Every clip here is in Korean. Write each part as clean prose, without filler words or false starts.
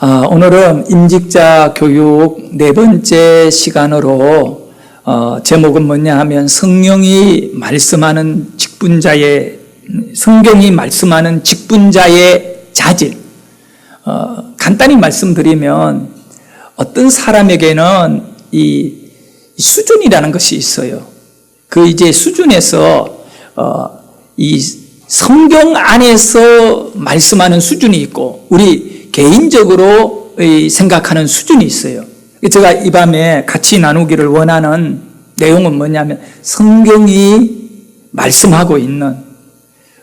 오늘은 임직자 교육 네 번째 시간으로 제목은 뭐냐 하면 성경이 말씀하는 직분자의 자질. 간단히 말씀드리면 어떤 사람에게는 이 수준이라는 것이 있어요. 그 이제 수준에서 이 성경 안에서 말씀하는 수준이 있고 우리 개인적으로 생각하는 수준이 있어요. 제가 이 밤에 같이 나누기를 원하는 내용은 뭐냐면 성경이 말씀하고 있는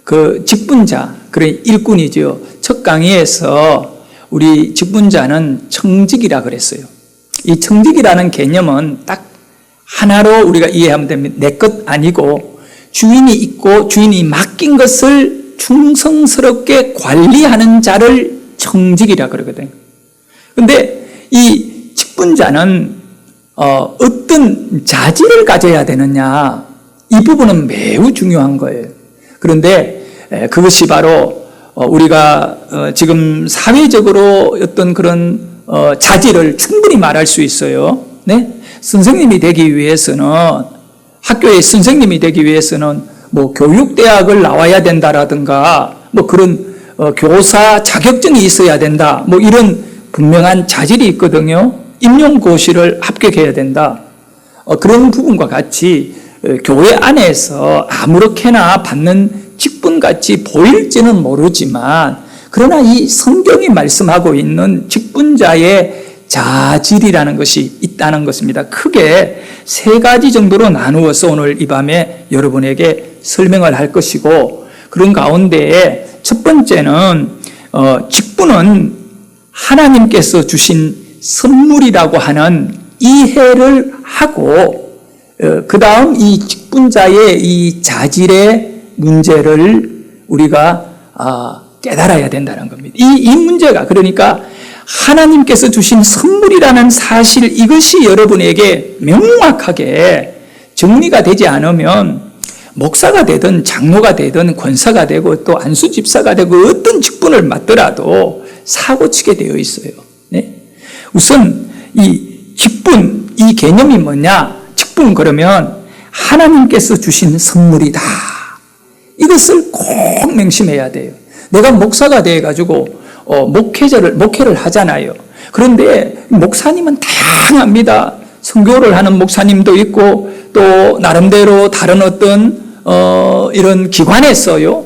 그 직분자, 그래 일꾼이죠. 첫 강의에서 우리 직분자는 청직이라 그랬어요. 이 청직이라는 개념은 딱 하나로 우리가 이해하면 됩니다. 내 것 아니고 주인이 있고 주인이 맡긴 것을 충성스럽게 관리하는 자를 청직이라 그러거든요. 그런데 이 직분자는 어떤 자질을 가져야 되느냐, 이 부분은 매우 중요한 거예요. 그런데 그것이 바로 우리가 지금 사회적으로 어떤 그런 자질을 충분히 말할 수 있어요. 네? 선생님이 되기 위해서는, 학교의 선생님이 되기 위해서는 뭐 교육대학을 나와야 된다라든가 뭐 그런 교사 자격증이 있어야 된다, 뭐 이런 분명한 자질이 있거든요. 임용고시를 합격해야 된다. 그런 부분과 같이 교회 안에서 아무렇게나 받는 직분같이 보일지는 모르지만, 그러나 이 성경이 말씀하고 있는 직분자의 자질이라는 것이 있다는 것입니다. 크게 세 가지 정도로 나누어서 오늘 이 밤에 여러분에게 설명을 할 것이고, 그런 가운데에 첫 번째는 직분은 하나님께서 주신 선물이라고 하는 이해를 하고, 그 다음 이 직분자의 이 자질의 문제를 우리가 깨달아야 된다는 겁니다. 이 문제가, 그러니까 하나님께서 주신 선물이라는 사실, 이것이 여러분에게 명확하게 정리가 되지 않으면 목사가 되든 장로가 되든 권사가 되고 또 안수집사가 되고 어떤 직분을 맡더라도 사고치게 되어 있어요. 네? 우선 이 직분, 이 개념이 뭐냐? 직분 그러면 하나님께서 주신 선물이다. 이것을 꼭 명심해야 돼요. 내가 목사가 돼가지고 목회를 하잖아요. 그런데 목사님은 다양합니다. 선교를 하는 목사님도 있고 또 나름대로 다른 어떤 이런 기관에서요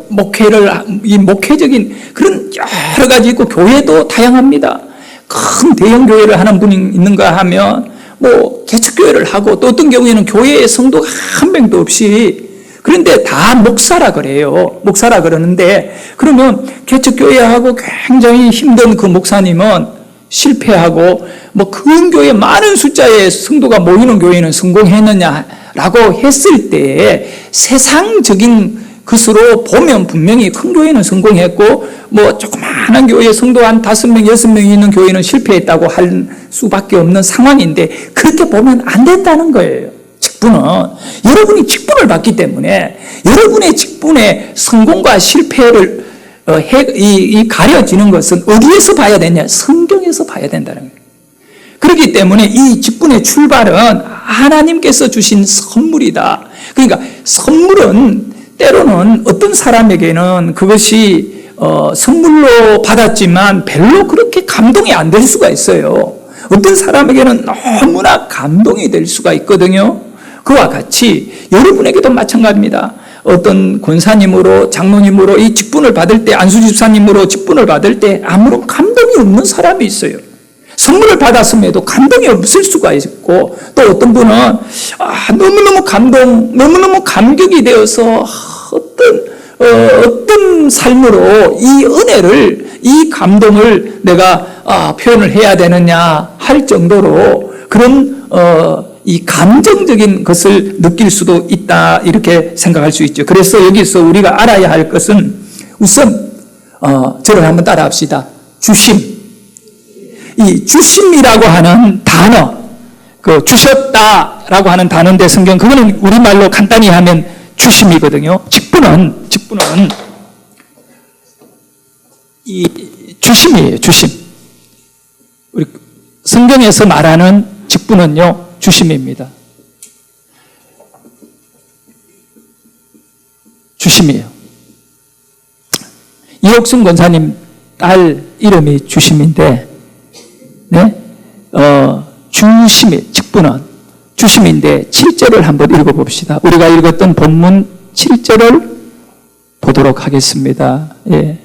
이 목회적인 그런 여러 가지 있고, 교회도 다양합니다. 큰 대형 교회를 하는 분이 있는가 하면 뭐 개척교회를 하고, 또 어떤 경우에는 교회에 성도가 한 명도 없이, 그런데 다 목사라 그래요. 목사라 그러는데, 그러면 개척교회하고 굉장히 힘든 그 목사님은 실패하고, 뭐 큰 교회 많은 숫자의 성도가 모이는 교회는 성공했느냐라고 했을 때 세상적인 것으로 보면 분명히 큰 교회는 성공했고, 뭐 조그마한 교회 성도 한 5명, 6명 있는 교회는 실패했다고 할 수밖에 없는 상황인데, 그렇게 보면 안 된다는 거예요. 직분은 여러분이 직분을 받기 때문에 여러분의 직분의 성공과 실패를 가려지는 것은 어디에서 봐야 되냐? 성경에서 봐야 된다는 거예요. 그렇기 때문에 이 직분의 출발은 하나님께서 주신 선물이다. 그러니까 선물은 때로는 어떤 사람에게는 그것이 선물로 받았지만 별로 그렇게 감동이 안 될 수가 있어요. 어떤 사람에게는 너무나 감동이 될 수가 있거든요. 그와 같이 여러분에게도 마찬가지입니다. 어떤 권사님으로, 장로님으로 이 직분을 받을 때, 안수집사님으로 직분을 받을 때 아무런 감동이 없는 사람이 있어요. 선물을 받았음에도 감동이 없을 수가 있고, 또 어떤 분은 너무너무 감격이 되어서 어떤 삶으로 이 은혜를, 이 감동을 내가 표현을 해야 되느냐 할 정도로 그런 이 감정적인 것을 느낄 수도 있다, 이렇게 생각할 수 있죠. 그래서 여기서 우리가 알아야 할 것은 우선 저를 한번 따라합시다. 주심. 이 주심이라고 하는 단어, 그 주셨다라고 하는 단어인데 성경, 그거는 우리말로 간단히 하면 주심이거든요. 직분은 이 주심이에요. 주심. 성경에서 말하는 직분은요, 주심입니다. 주심이에요. 이옥순 권사님 딸 이름이 주심인데, 네? 주심의 직분은 주심인데 7절을 한번 읽어봅시다. 우리가 읽었던 본문 7절을 보도록 하겠습니다. 예.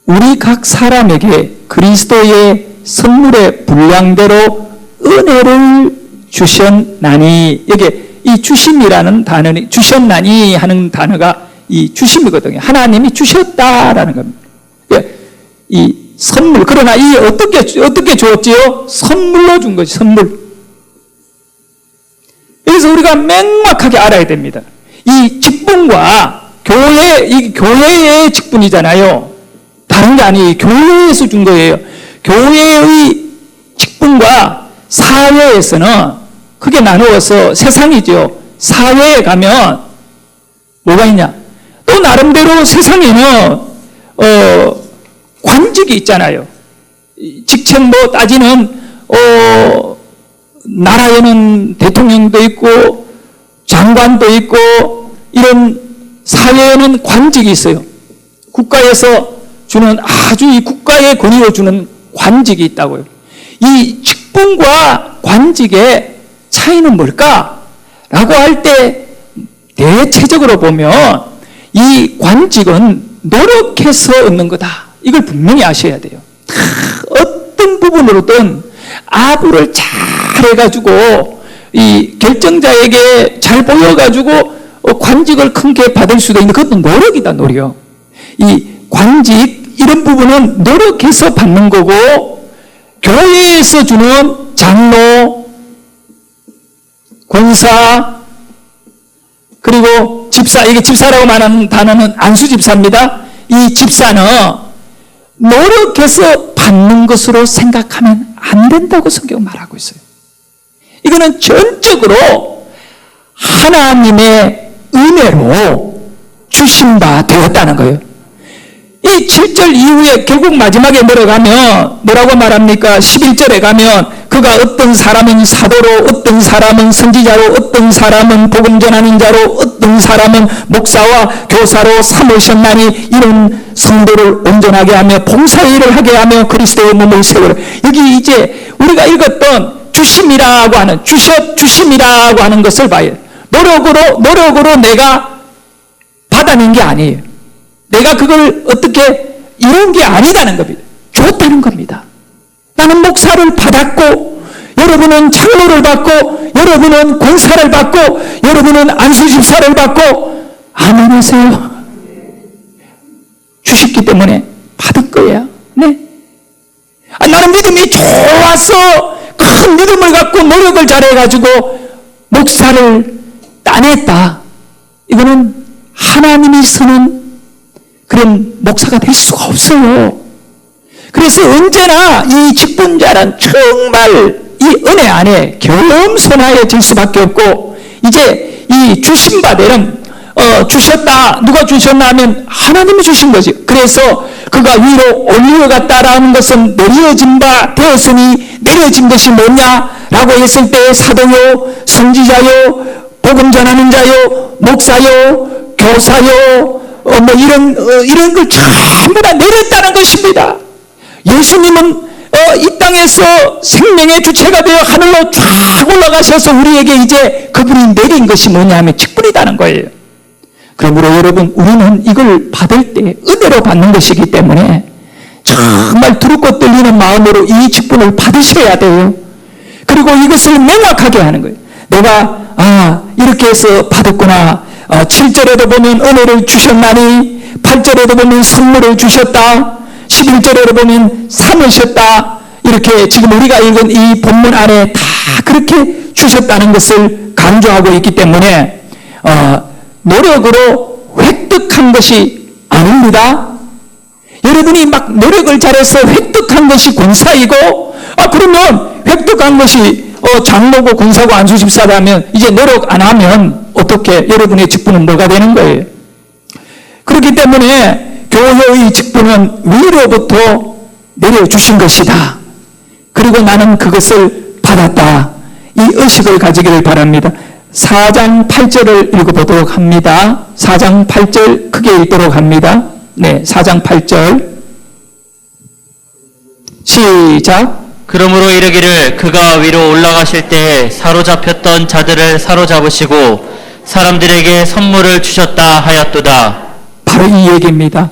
우리 각 사람에게 그리스도의 선물의 분량대로 은혜를 주셨나니, 여기 이 주심이라는 단어는, 주셨나니 하는 단어가 이 주심이거든요. 하나님이 주셨다라는 겁니다. 예. 이 선물, 그러나 이 어떻게 주었지요? 선물로 준 거지, 선물. 그래서 우리가 명확하게 알아야 됩니다. 이 직분과 이 교회의 직분이잖아요. 다른 게 아니에요. 교회에서 준 거예요. 교회의 직분과 사회에서는 크게 나누어서 세상이죠. 사회에 가면 뭐가 있냐? 또 나름대로 세상에는 관직이 있잖아요. 직책도 따지는 나라에는 대통령도 있고 장관도 있고 이런 사회에는 관직이 있어요. 국가에서 주는 아주 이 국가의 권위로 주는 관직이 있다고요. 이 직분과 관직의 차이는 뭘까? 라고 할 때 대체적으로 보면 이 관직은 노력해서 얻는 거다. 이걸 분명히 아셔야 돼요. 어떤 부분으로든 아부를 잘 해가지고 이 결정자에게 잘 보여가지고 관직을 크게 받을 수도 있는 그것도 노력이다, 노력. 이 관직 이런 부분은 노력해서 받는 거고, 교회에서 주는 장로, 권사, 그리고 집사, 이게 집사라고 말하는 단어는 안수집사입니다. 이 집사는 노력해서 받는 것으로 생각하면 안 된다고 성경은 말하고 있어요. 이거는 전적으로 하나님의 은혜로 주신 바 되었다는 거예요. 이 7절 이후에 결국 마지막에 내려가면 뭐라고 말합니까? 11절에 가면 그가 어떤 사람은 사도로, 어떤 사람은 선지자로, 어떤 사람은 복음 전하는 자로, 어떤 사람은 목사와 교사로 삼으셨나니 이런 성도를 온전하게 하며 봉사의 일을 하게 하며 그리스도의 몸을 세우라. 여기 이제 우리가 읽었던 주심이라고 하는, 주심이라고 하는 것을 봐요. 노력으로 내가 받아낸 게 아니에요. 내가 그걸 어떻게 이룬 게 아니다는 겁니다. 줬다는 겁니다. 나는 목사를 받았고, 여러분은 장로를 받고, 여러분은 권사를 받고, 여러분은 안수집사를 받고, 아멘 하세요. 주셨기 때문에 받을 거예요. 네. 나는 믿음이 좋아서 큰 믿음을 갖고 노력을 잘해가지고 목사를 따냈다. 이거는 하나님이 쓰는 그런 목사가 될 수가 없어요. 그래서 언제나 이 직분자는 정말 이 은혜 안에 겸손하여질 수밖에 없고, 이제 이 주신 바들은 주셨다, 누가 주셨나 하면 하나님이 주신 거지. 그래서 그가 위로 올려갔다라는 것은 내려진 바 되었으니 내려진 것이 뭐냐라고 했을 때 사도요, 선지자요, 복음 전하는 자요, 목사요, 교사요, 이런 걸 전부 다 내렸다는 것입니다. 예수님은 이 땅에서 생명의 주체가 되어 하늘로 쫙 올라가셔서 우리에게 이제 그분이 내린 것이 뭐냐 하면 직분이라는 거예요. 그러므로 여러분, 우리는 이걸 받을 때 은혜로 받는 것이기 때문에 정말 두렵고 떨리는 마음으로 이 직분을 받으셔야 돼요. 그리고 이것을 명확하게 하는 거예요. 내가 이렇게 해서 받았구나. 7절에도 보면 은혜를 주셨나니, 8절에도 보면 선물을 주셨다, 11절에도 보면 삼으셨다. 이렇게 지금 우리가 읽은 이 본문 안에 다 그렇게 주셨다는 것을 강조하고 있기 때문에 노력으로 획득한 것이 아닙니다. 여러분이 막 노력을 잘해서 획득한 것이 권사이고, 그러면 획득한 것이 장로고 권사고 안수집사라면 이제 노력 안 하면 어떻게 여러분의 직분은 뭐가 되는 거예요? 그렇기 때문에 교회의 직분은 위로부터 내려주신 것이다. 그리고 나는 그것을 받았다. 이 의식을 가지기를 바랍니다. 4장 8절을 읽어보도록 합니다. 4장 8절 크게 읽도록 합니다. 네, 4장 8절 시작. 그러므로 이르기를 그가 위로 올라가실 때 사로잡혔던 자들을 사로잡으시고 사람들에게 선물을 주셨다 하였도다. 바로 이 얘기입니다.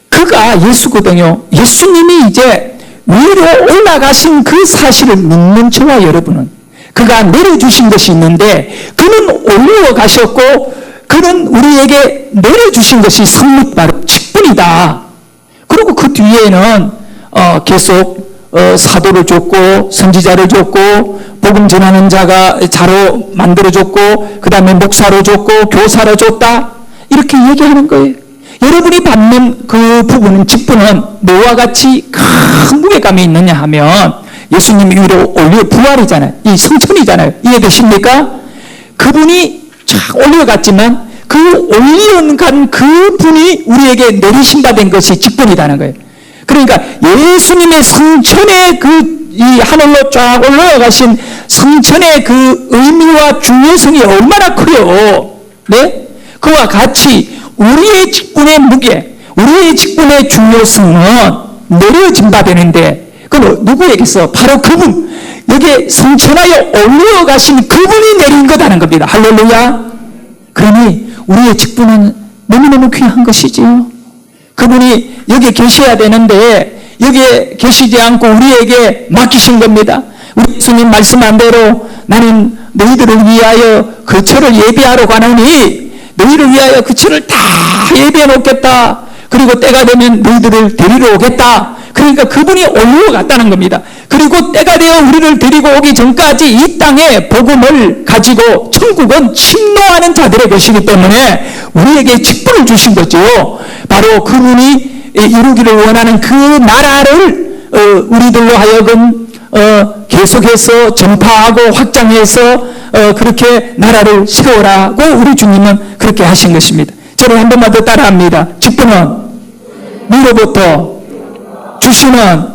그가 예수거든요. 예수님이 이제 위로 올라가신 그 사실을 믿는 저와 여러분은 그가 내려주신 것이 있는데 그는 올라가셨고 그는 우리에게 내려주신 것이 선물 바로 직분이다. 그리고 그 뒤에는 계속 사도를 줬고 선지자를 줬고 복음 전하는 자로 만들어줬고 그 다음에 목사로 줬고 교사로 줬다 이렇게 얘기하는 거예요. 여러분이 받는 그 부분은 직분은 뭐와 같이 큰 무게감이 있느냐 하면 예수님이 위로 올려 부활이잖아요. 이 성천이잖아요. 이해되십니까? 그분이 쫙 올려갔지만 그 올려간 그 분이 우리에게 내리신 바 된 것이 직분이라는 거예요. 그러니까 예수님의 성천의 이 하늘로 쫙 올라가신 성천의 그 의미와 중요성이 얼마나 커요. 네? 그와 같이 우리의 직분의 무게, 우리의 직분의 중요성은 내려진 바 되는데 그건 누구에게서? 바로 그분, 여기에 성천하여 올라가신 그분이 내린 거다는 겁니다. 할렐루야. 그러니 우리의 직분은 너무너무 귀한 것이지요. 그분이 여기에 계셔야 되는데 여기에 계시지 않고 우리에게 맡기신 겁니다. 우리 예수님 말씀한 대로 나는 너희들을 위하여 그 처를 예비하러 가노니 너희를 위하여 그 처를 다 예비해 놓겠다. 그리고 때가 되면 너희들을 데리러 오겠다. 그러니까 그분이 올라갔다는 겁니다. 그리고 때가 되어 우리를 데리고 오기 전까지 이 땅에 복음을 가지고 천국은 침노하는 자들의 것이기 때문에 우리에게 직분을 주신 거죠. 바로 그분이 이루기를 원하는 그 나라를 우리들로 하여금 계속해서 전파하고 확장해서 그렇게 나라를 세우라고 우리 주님은 그렇게 하신 것입니다. 저를 한 번만 더 따라합니다. 직분은 위로부터 주시는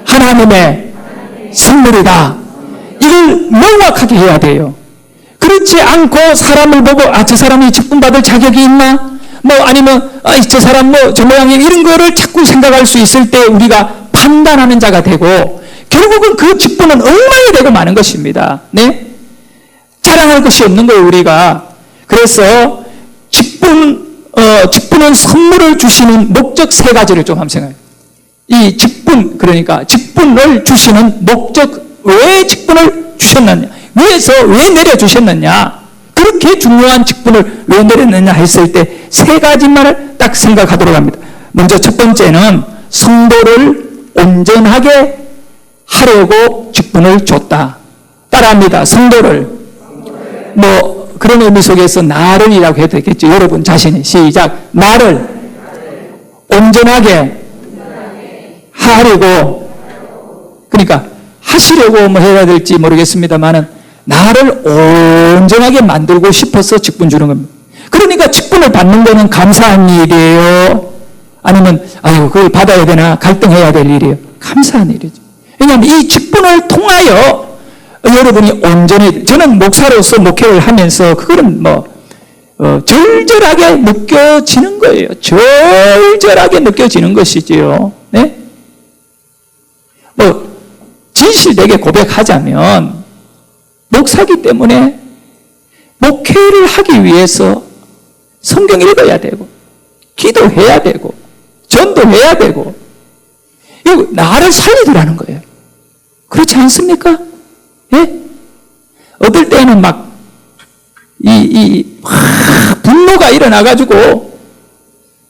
하나님의 선물이다. 이걸 명확하게 해야 돼요. 그렇지 않고 사람을 보고 저 사람이 직분 받을 자격이 있나? 아니면 저 사람 저 모양이 이런 거를 자꾸 생각할 수 있을 때 우리가 판단하는 자가 되고 결국은 그 직분은 엉망이 되고 마는 것입니다. 네? 자랑할 것이 없는 거예요, 우리가. 그래서 직분은 선물을 주시는 목적 세 가지를 좀 한번 생각해요. 이 직분, 그러니까 직분을 주시는 목적, 왜 직분을 주셨느냐? 위에서 왜 내려주셨느냐? 그렇게 중요한 직분을 왜 내렸느냐 했을 때 세 가지만을 딱 생각하도록 합니다. 먼저 첫 번째는 성도를 온전하게 하려고 직분을 줬다. 따라합니다. 성도를. 그런 의미 속에서 나를이라고 해도 되겠죠. 여러분 자신이. 시작. 나를 온전하게 하려고. 그러니까 하시려고 해야 될지 모르겠습니다만은 나를 온전하게 만들고 싶어서 직분 주는 겁니다. 그러니까 직분을 받는 거는 감사한 일이에요. 아니면 그걸 받아야 되나 갈등해야 될 일이에요. 감사한 일이죠. 왜냐하면 이 직분을 통하여 여러분이 온전히, 저는 목사로서 목회를 하면서 그거는 절절하게 느껴지는 거예요. 절절하게 느껴지는 것이지요. 네? 진실되게 고백하자면 목사기 때문에 목회를 하기 위해서 성경 읽어야 되고 기도해야 되고 전도해야 되고 이거 나를 살리더라는 거예요. 그렇지 않습니까? 예? 어떨 때는 분노가 일어나가지고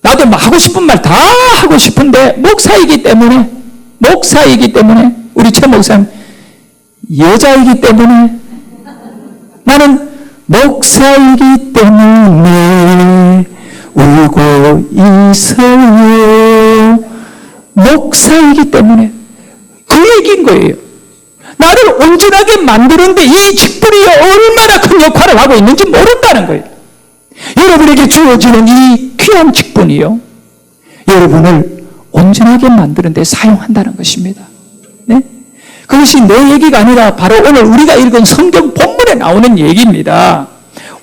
나도 하고 싶은 말 다 하고 싶은데 목사이기 때문에 우리 최 목사님 여자이기 때문에 나는 목사이기 때문에 울고 있어요. 목사이기 때문에 그 얘기인 거예요. 나를 온전하게 만드는데 이 직분이 얼마나 큰 역할을 하고 있는지 모른다는 거예요. 여러분에게 주어지는 이 귀한 직분이요, 여러분을 온전하게 만드는 데 사용한다는 것입니다. 네? 그것이 내 얘기가 아니라 바로 오늘 우리가 읽은 성경 본문에 나오는 얘기입니다.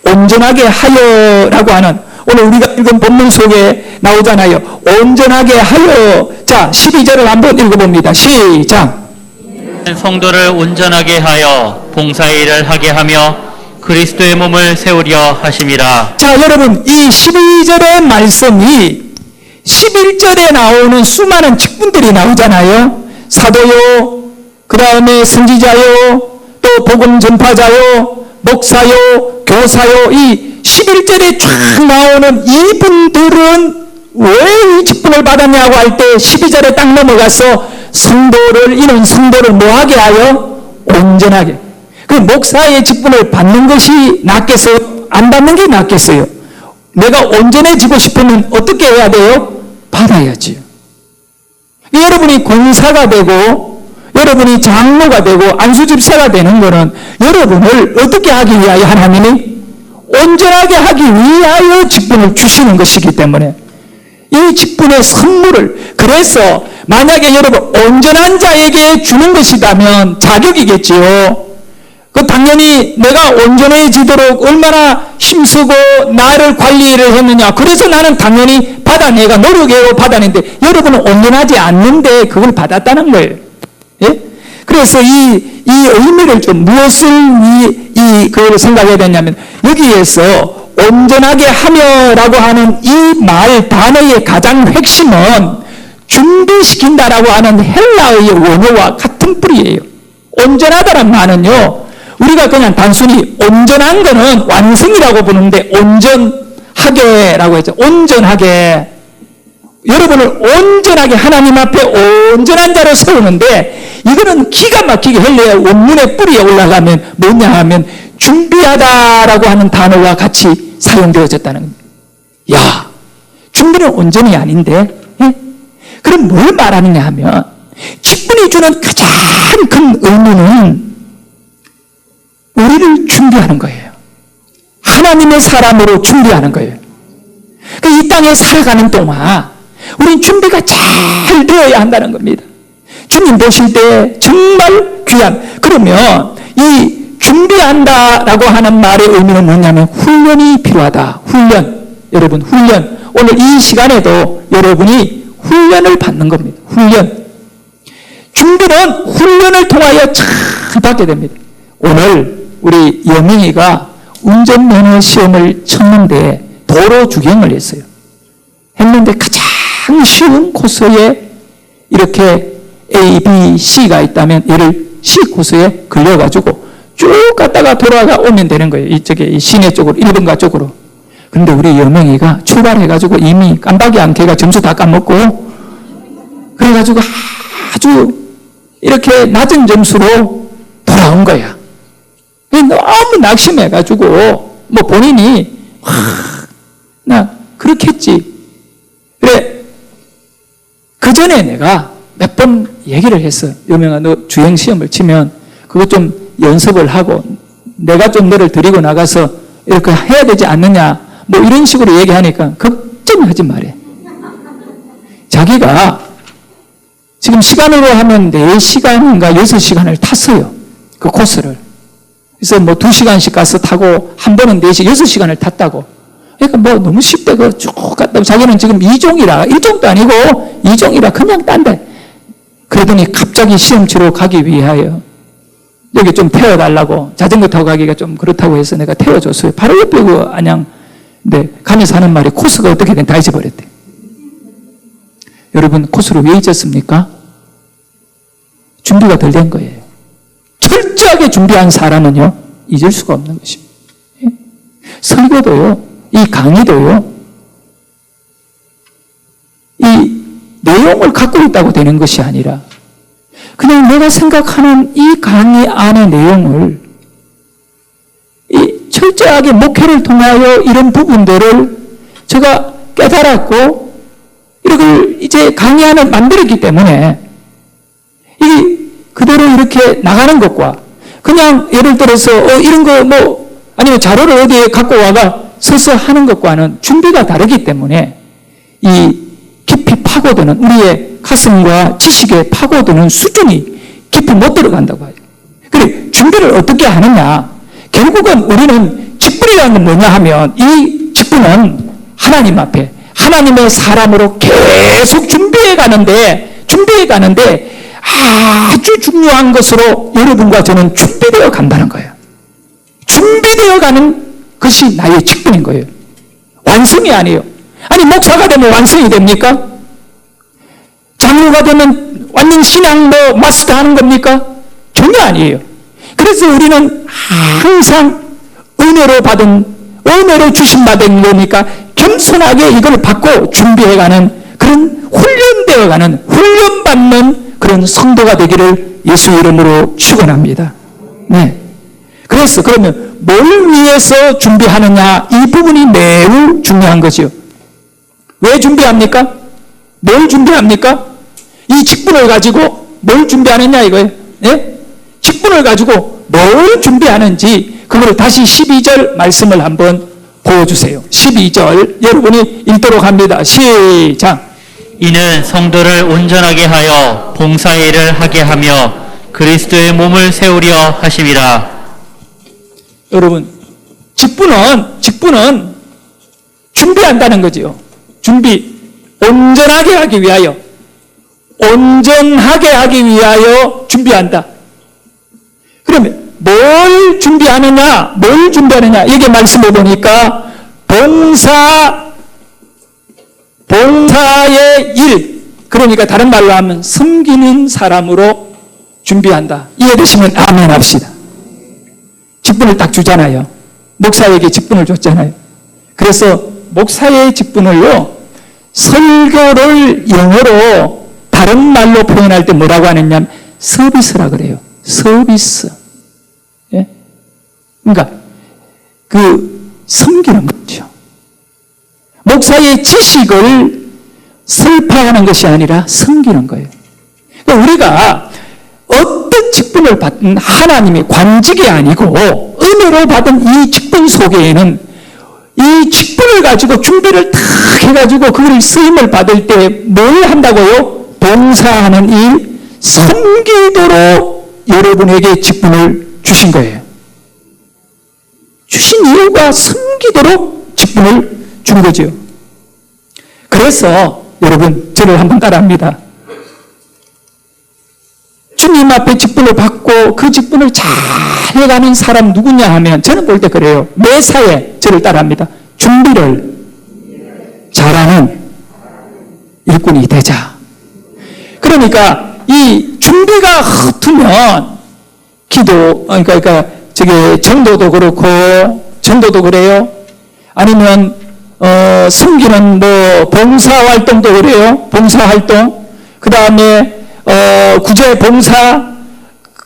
온전하게 하여라고 하는, 오늘 우리가 읽은 본문 속에 나오잖아요. 온전하게 하여. 자, 12절을 한번 읽어봅니다. 시작. 성도를 온전하게 하여 봉사의 일을 하게 하며 그리스도의 몸을 세우려 하심이라. 자, 여러분, 이 12절의 말씀이 11절에 나오는 수많은 직분들이 나오잖아요. 사도요, 그 다음에 선지자요, 또 복음 전파자요, 목사요, 교사요. 이 11절에 쫙 나오는 이분들은 왜 이 직분을 받았냐고 할 때 12절에 딱 넘어가서 이런 성도를 뭐하게 하여? 온전하게. 그 목사의 직분을 받는 것이 낫겠어요? 안 받는 게 낫겠어요? 내가 온전해지고 싶으면 어떻게 해야 돼요? 받아야지요. 여러분이 권사가 되고 여러분이 장로가 되고 안수집사가 되는 것은 여러분을 어떻게 하기 위하여 하나님이 온전하게 하기 위하여 직분을 주시는 것이기 때문에 이 직분의 선물을, 그래서 만약에 여러분 온전한 자에게 주는 것이라면 자격이겠지요. 그 당연히 내가 온전해지도록 얼마나 힘쓰고 나를 관리를 했느냐. 그래서 나는 당연히 내가 노력해서 받았는데 여러분은 온전하지 않는데 그걸 받았다는 거예요. 예? 그래서 이 의미를 좀 무엇을 그걸 생각해야 되냐면 여기에서 온전하게 하며라고 하는 이 말 단어의 가장 핵심은 준비시킨다라고 하는 헬라어의 원어와 같은 뿌리예요. 온전하다는 말은요, 우리가 그냥 단순히 온전한 거는 완성이라고 부르는데 온전하게라고 했죠. 온전하게. 여러분을 온전하게 하나님 앞에 온전한 자로 세우는데 이거는 기가 막히게 헬라어 원문의 뿌리에 올라가면 뭐냐 하면 준비하다라고 하는 단어와 같이 사용되어졌다는 겁니다. 야, 준비는 온전히 아닌데? 예? 그럼 뭘 말하느냐 하면 직분이 주는 가장 큰 의미는 우리를 준비하는 거예요. 하나님의 사람으로 준비하는 거예요. 이 땅에 살아가는 동안 우린 준비가 잘 되어야 한다는 겁니다. 주님 보실 때 정말 귀한, 그러면 이 준비한다라고 하는 말의 의미는 뭐냐면 훈련이 필요하다. 훈련. 여러분, 훈련. 오늘 이 시간에도 여러분이 훈련을 받는 겁니다. 훈련. 준비는 훈련을 통하여 잘 받게 됩니다. 오늘 우리 여명이가 운전면허 시험을 쳤는데 도로 주경을 했어요. 했는데 가장 쉬운 코스에 이렇게 A, B, C가 있다면 얘를 C 코스에 걸려가지고 쭉 갔다가 돌아가 오면 되는 거예요. 이쪽에 이 시내 쪽으로, 1번가 쪽으로. 근데 우리 여명이가 출발해가지고 이미 깜빡이 안 켜가 점수 다 까먹고 그래가지고 아주 이렇게 낮은 점수로 돌아온 거야. 너무 낙심해가지고 뭐 본인이 나 그렇게 했지. 그래, 그 전에 내가 몇 번 얘기를 했어. 여명아, 너 주행시험을 치면 그거 좀 연습을 하고 내가 좀 너를 데리고 나가서 이렇게 해야 되지 않느냐, 뭐 이런 식으로 얘기하니까 걱정하지 말해. 자기가 지금 시간으로 하면 4시간인가 6시간을 탔어요. 그 코스를. 그래서 뭐 2시간씩 가서 타고 한 번은 4시, 6시간을 탔다고. 그러니까 뭐 너무 쉽대. 그 쭉 갔다고. 자기는 지금 2종이라, 1종도 아니고 2종이라 그냥 딴데. 그러더니 갑자기 시험 치러 가기 위하여 여기 좀 태워달라고, 자전거 타고 가기가 좀 그렇다고 해서 내가 태워줬어요. 바로 옆에 그 안양, 네, 가면서 하는 말이 코스가 어떻게든 다 잊어버렸대. 여러분, 코스를 왜 잊었습니까? 준비가 덜 된 거예요. 철저하게 준비한 사람은요, 잊을 수가 없는 것입니다. 예? 설교도요, 이 강의도요, 이 내용을 갖고 있다고 되는 것이 아니라 그냥 내가 생각하는 이 강의 안의 내용을 이 철저하게 목회를 통하여 이런 부분들을 제가 깨달았고 이걸 이제 강의 안을 만들었기 때문에 이 그대로 이렇게 나가는 것과 그냥 예를 들어서 이런 거 뭐 아니면 자료를 어디에 갖고 와가 서서 하는 것과는 준비가 다르기 때문에 이 깊이 파고드는 우리의 가슴과 지식에 파고드는 수준이 깊이 깊이 못 들어간다고 해요. 그래, 준비를 어떻게 하느냐? 결국은 우리는 직분이라는 건 뭐냐 하면, 이 직분은 하나님 앞에 하나님의 사람으로 계속 준비해 가는데 아주 중요한 것으로 여러분과 저는 준비되어 간다는 거예요. 준비되어 가는 것이 나의 직분인 거예요. 완성이 아니에요. 아니, 목사가 되면 완성이 됩니까? 장로가 되면 완전 신앙 마스터하는 겁니까? 전혀 아니에요. 그래서 우리는 항상 은혜로 주신받은 거니까 겸손하게 이걸 받고 준비해가는 그런 훈련되어가는, 훈련받는 그런 성도가 되기를 예수 이름으로 축원합니다. 네. 그래서 그러면 뭘 위해서 준비하느냐, 이 부분이 매우 중요한 거죠. 왜 준비합니까? 뭘 준비합니까? 이 직분을 가지고 뭘 준비하느냐 이거예요. 네? 직분을 가지고 뭘 준비하는지 그걸 다시 12절 말씀을 한번 보여주세요. 12절 여러분이 읽도록 합니다. 시작. 이는 성도를 온전하게 하여 봉사일을 하게 하며 그리스도의 몸을 세우려 하심이라. 여러분, 직분은 준비한다는 거지요. 준비, 온전하게 하기 위하여 준비한다. 그러면 뭘 준비하느냐, 여기 말씀을 보니까 봉사의 일, 그러니까 다른 말로 하면 섬기는 사람으로 준비한다. 이해되시면 아멘 합시다. 직분을 딱 주잖아요. 목사에게 직분을 줬잖아요. 그래서 목사의 직분을요, 설교를 영어로 다른 말로 표현할 때 뭐라고 하느냐, 서비스라 그래요. 서비스. 예? 그러니까 섬기는 거죠. 목사의 지식을 설파하는 것이 아니라 섬기는 거예요. 그러니까 우리가 어떤 직분을 받든 하나님의 관직이 아니고 은혜로 받은 이 직분 속에는 이 직분을 가지고 준비를 탁 해가지고 그걸 쓰임을 받을 때 뭘 한다고요? 봉사하는 일, 섬기도록 여러분에게 직분을 주신 거예요. 주신 이유가 섬기도록 직분을 준 거죠. 그래서 여러분, 저를 한번 따라합니다. 주님 앞에 직분을 받고 그 직분을 잘 해가는 사람 누구냐 하면 저는 볼 때 그래요. 매사에 저를 따라합니다. 준비를 잘하는 일꾼이 되자. 그러니까 이 준비가 허투면 그러니까 전도도 그래요. 아니면 섬기는 봉사활동도 그래요. 봉사활동. 그 다음에 구제 봉사,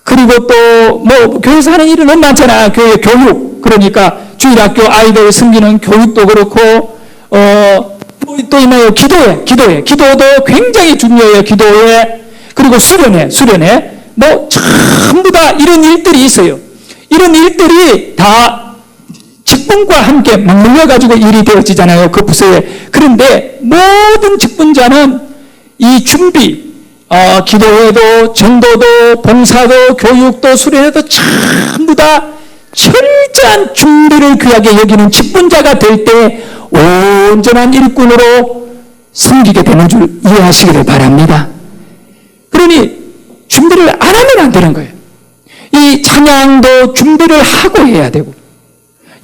그리고 또 교회에서 하는 일은 너무 많잖아. 교회 교육, 그러니까 주일학교 아이들 섬기는 교육도 그렇고 또 있나요? 기도도 굉장히 중요해요. 기도회, 그리고 수련회 전부 다 이런 일들이 있어요. 이런 일들이 다 직분과 함께 맞물려 가지고 일이 되어지잖아요. 그 부서에. 그런데 모든 직분자는 이 준비, 기도회도, 전도도, 봉사도, 교육도, 수련회도 전부 다 철저한 준비를 귀하게 여기는 직분자가 될 때 온전한 일꾼으로 섬기게 되는 줄 이해하시기를 바랍니다. 그러니 준비를 안 하면 안 되는 거예요. 이 찬양도 준비를 하고 해야 되고,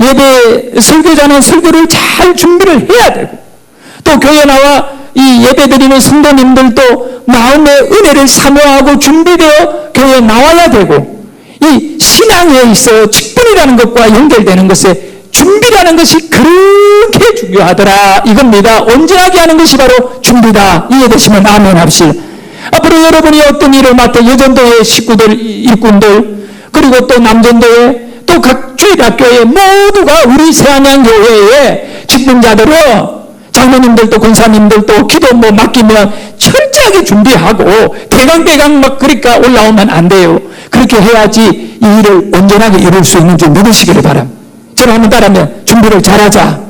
예배 설교자는 설교를 잘 준비를 해야 되고, 또 교회 나와 이 예배드리는 성도님들도 마음의 은혜를 사모하고 준비되어 교회에 나와야 되고, 이 신앙에 있어 직분이라는 것과 연결되는 것에 준비라는 것이 그렇게 중요하더라 이겁니다. 온전하게 하는 것이 바로 준비다. 이해되시면 아멘 합시다. 앞으로 여러분이 어떤 일을 맡아 여전도회 식구들, 일꾼들, 그리고 또 남전도회, 또 각 주일학교에 모두가 우리 새안양교회의 직분자들은 장로님들도 권사님들도 기도 맡기면 철저하게 준비하고 대강대강 그러니까 올라오면 안 돼요. 그렇게 해야지 이 일을 온전하게 이룰 수 있는 줄 믿으시기를 바랍니다. 저를 한번 따라하면 준비를 잘하자.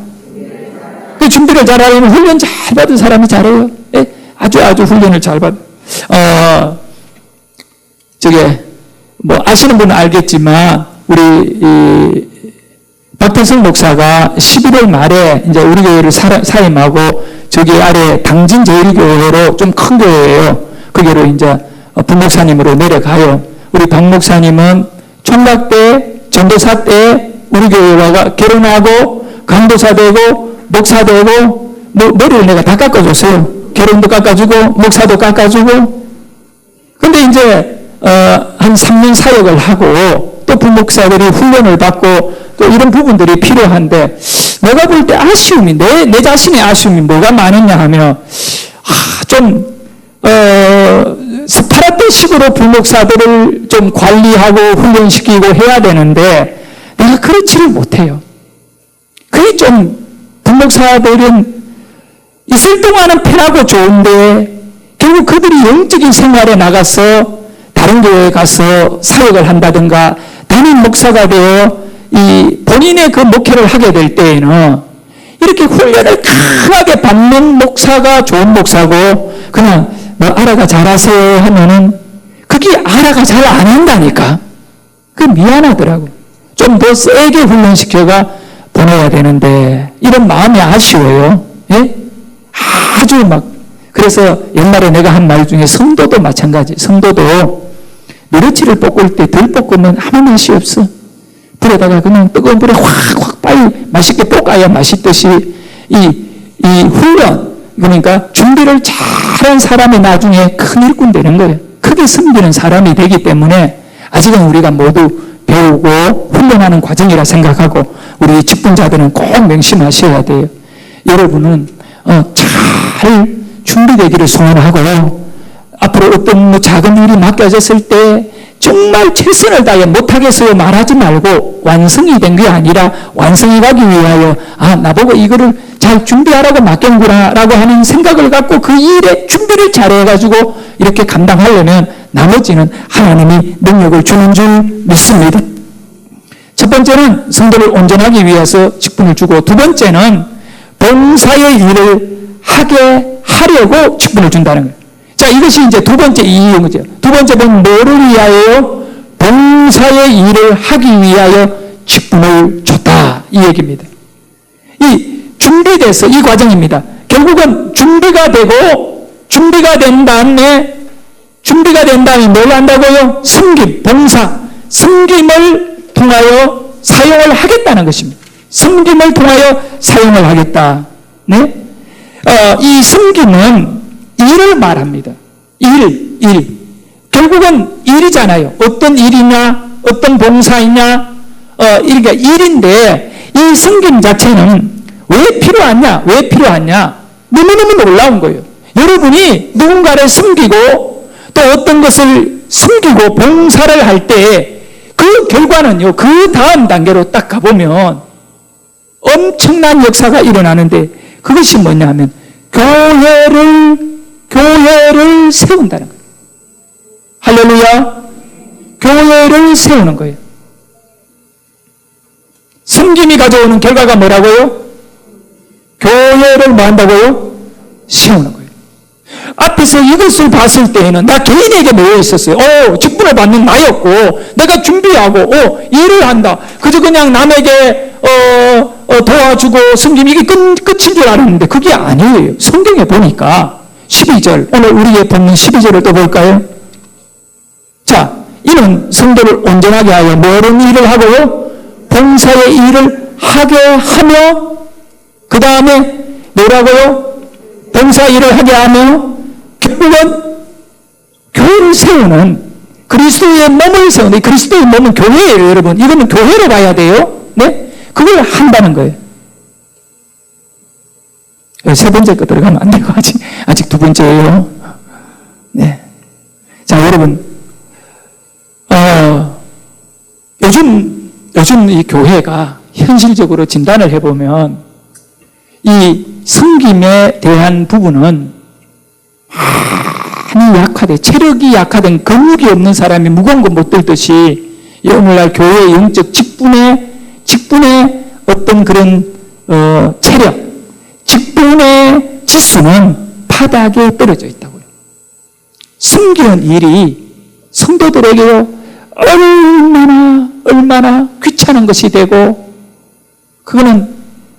그 준비를 잘하려면 훈련 잘 받은 사람이 잘해요. 네? 아주 훈련을 잘 받. 뭐 아시는 분은 알겠지만 우리 박태성 목사가 11월 말에 이제 우리 교회를 사임하고 저기 아래 당진 제일교회로 좀 큰 교회예요. 그 교회로 이제 부목사님으로 내려가요. 우리 박 목사님은 총각 때, 전도사 때 우리 교회와 결혼하고 강도사 되고 목사 되고 뭐 머리를 내가 다 깎아줬어요. 결혼도 깎아주고 목사도 깎아주고. 근데 이제 한 3년 사역을 하고 또 부목사들이 훈련을 받고 또 이런 부분들이 필요한데 내가 볼 때 아쉬움이 내 자신의 아쉬움이 뭐가 많았냐 하면 좀 스파르타식으로 부목사들을 좀 관리하고 훈련시키고 해야 되는데 내가 그렇지를 못해요. 그게 좀 부목사들은 있을 동안은 편하고 좋은데 결국 그들이 영적인 생활에 나가서 다른 교회에 가서 사역을 한다든가 담임 목사가 되어 이 본인의 그 목회를 하게 될 때에는 이렇게 훈련을 강하게 받는 목사가 좋은 목사고 그냥 뭐 알아가 잘하세요 하면은 그게 알아가 잘 안 한다니까. 그 미안하더라고. 좀 더 세게 훈련시켜가 보내야 되는데 이런 마음이 아쉬워요. 예? 아주 막 그래서 옛날에 내가 한 말 중에 성도도 마찬가지. 성도도 누르치를 볶을 때 덜 볶으면 아무 맛이 없어. 불에다가 그냥 뜨거운 불에 확 빨리 맛있게 볶아야 맛있듯이 이 훈련 그러니까 준비를 잘한 사람이 나중에 큰 일꾼 되는 거예요. 크게 섬기는 사람이 되기 때문에 아직은 우리가 모두 배우고 훈련하는 과정이라 생각하고 우리 직분자들은 꼭 명심하셔야 돼요. 여러분은 잘 준비되기를 소원하고 앞으로 어떤 작은 일이 맡겨졌을 때 정말 최선을 다해 못하겠어요 말하지 말고 완성이 된 게 아니라 완성해 가기 위하여 나보고 이거를 잘 준비하라고 맡겼구나 라고 하는 생각을 갖고 그 일에 준비를 잘해가지고 이렇게 감당하려면 나머지는 하나님이 능력을 주는 줄 믿습니다. 첫 번째는 성도를 온전하기 위해서 직분을 주고 두 번째는 봉사의 일을 하게 하려고 직분을 준다는 거예요. 자, 이것이 이제 두 번째 이유죠. 두 번째는 뭐를 위하여? 봉사의 일을 하기 위하여 직분을 줬다. 이 얘기입니다. 이 준비돼서 이 과정입니다. 결국은 준비가 된 다음에 뭘 한다고요? 섬김, 봉사, 섬김을 통하여 사용을 하겠다는 것입니다. 섬김을 통하여 사용을 하겠다. 네? 이 섬김은 일을 말합니다. 일. 결국은 일이잖아요. 어떤 일이냐, 어떤 봉사이냐, 이렇게 일인데, 이 섬김 자체는 왜 필요하냐? 너무너무 놀라운 거예요. 여러분이 누군가를 섬기고, 또 어떤 것을 섬기고 봉사를 할 때, 그 결과는요, 그 다음 단계로 딱 가보면, 엄청난 역사가 일어나는데, 그것이 뭐냐 하면, 교회를 세운다는 거예요. 할렐루야. 교회를 세우는 거예요. 섬김이 가져오는 결과가 뭐라고요? 교회를 뭐 한다고요? 세우는 거예요. 앞에서 이것을 봤을 때에는 나 개인에게 놓여 있었어요. 직분을 받는 나였고 내가 준비하고 일을 한다. 그저 그냥 남에게 도와주고 섬김이 이게 끝인 줄 알았는데 그게 아니에요. 성경에 보니까 12절 오늘 우리의 본문 12절을 또 볼까요? 자, 이는 성도를 온전하게 하여 뭐런 일을 하고요? 봉사의 일을 하게 하며 그 다음에 뭐라고요? 봉사 일을 하게 하며 결국은 교회를 세우는 그리스도의 몸을 세우는 그리스도의 몸은 교회예요, 여러분. 이거는 교회로 봐야 돼요. 네? 그걸 한다는 거예요. 세 번째 거 들어가면 안 되고 아직 두 번째예요. 네. 자, 여러분. 요즘 이 교회가 현실적으로 진단을 해보면 이 섬김에 대한 부분은 많이 약하대. 체력이 약하든 근육이 없는 사람이 무거운 거 못 들듯이 오늘날 교회의 영적 직분의 어떤 그런 체력, 직분의 지수는 바닥에 떨어져 있다고요. 섬기는 일이 성도들에게요, 얼마나 귀찮은 것이 되고, 그거는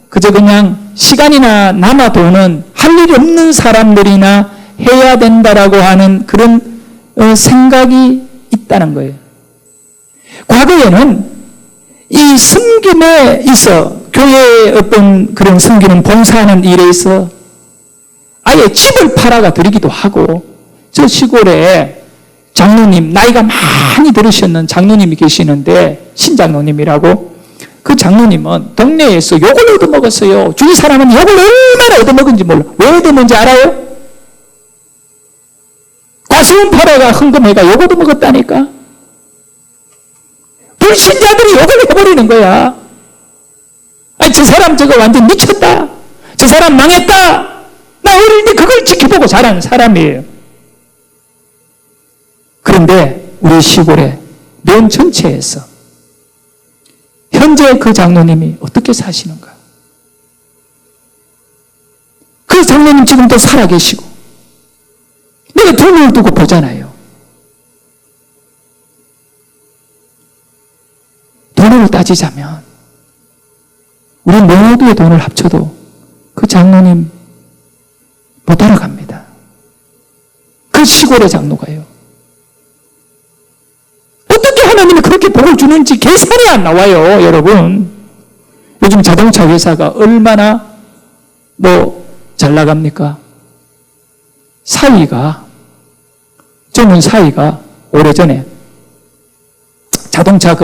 그저 그냥 시간이나 남아도는 할 일이 없는 사람들이나 해야 된다라고 하는 그런 생각이 있다는 거예요. 과거에는 이 섬김에 있어, 교회의 어떤 그런 섬기는 봉사하는 일에 있어 아예 집을 팔아가 드리기도 하고, 저 시골에 장로님, 나이가 많이 들으셨는 장로님이 계시는데, 신장로님이라고, 그 장로님은 동네에서 욕을 얻어먹었어요. 주위 사람은 욕을 얼마나 얻어먹은지 몰라. 왜 얻어먹은지 알아요? 과수원 팔아가 헌금해가 욕 얻어먹었다니까. 불신자들이 욕을 해버리는 거야. 아니, 저 사람 저거 완전 미쳤다. 저 사람 망했다. 나 어릴 때 그걸 지켜보고 자란 사람이에요. 그런데 우리 시골의 면 전체에서 현재 그 장로님이 어떻게 사시는가? 그 장로님 지금도 살아계시고 내가 돈을 두고 보잖아요. 돈으로 따지자면 우리 모두의 돈을 합쳐도 그 장로님 못 따라갑니다. 그 시골의 장로가요. 어떻게 하나님이 그렇게 복을 주는지 계산이 안 나와요, 여러분. 요즘 자동차 회사가 얼마나 잘 나갑니까? 젊은 사위가 오래전에 자동차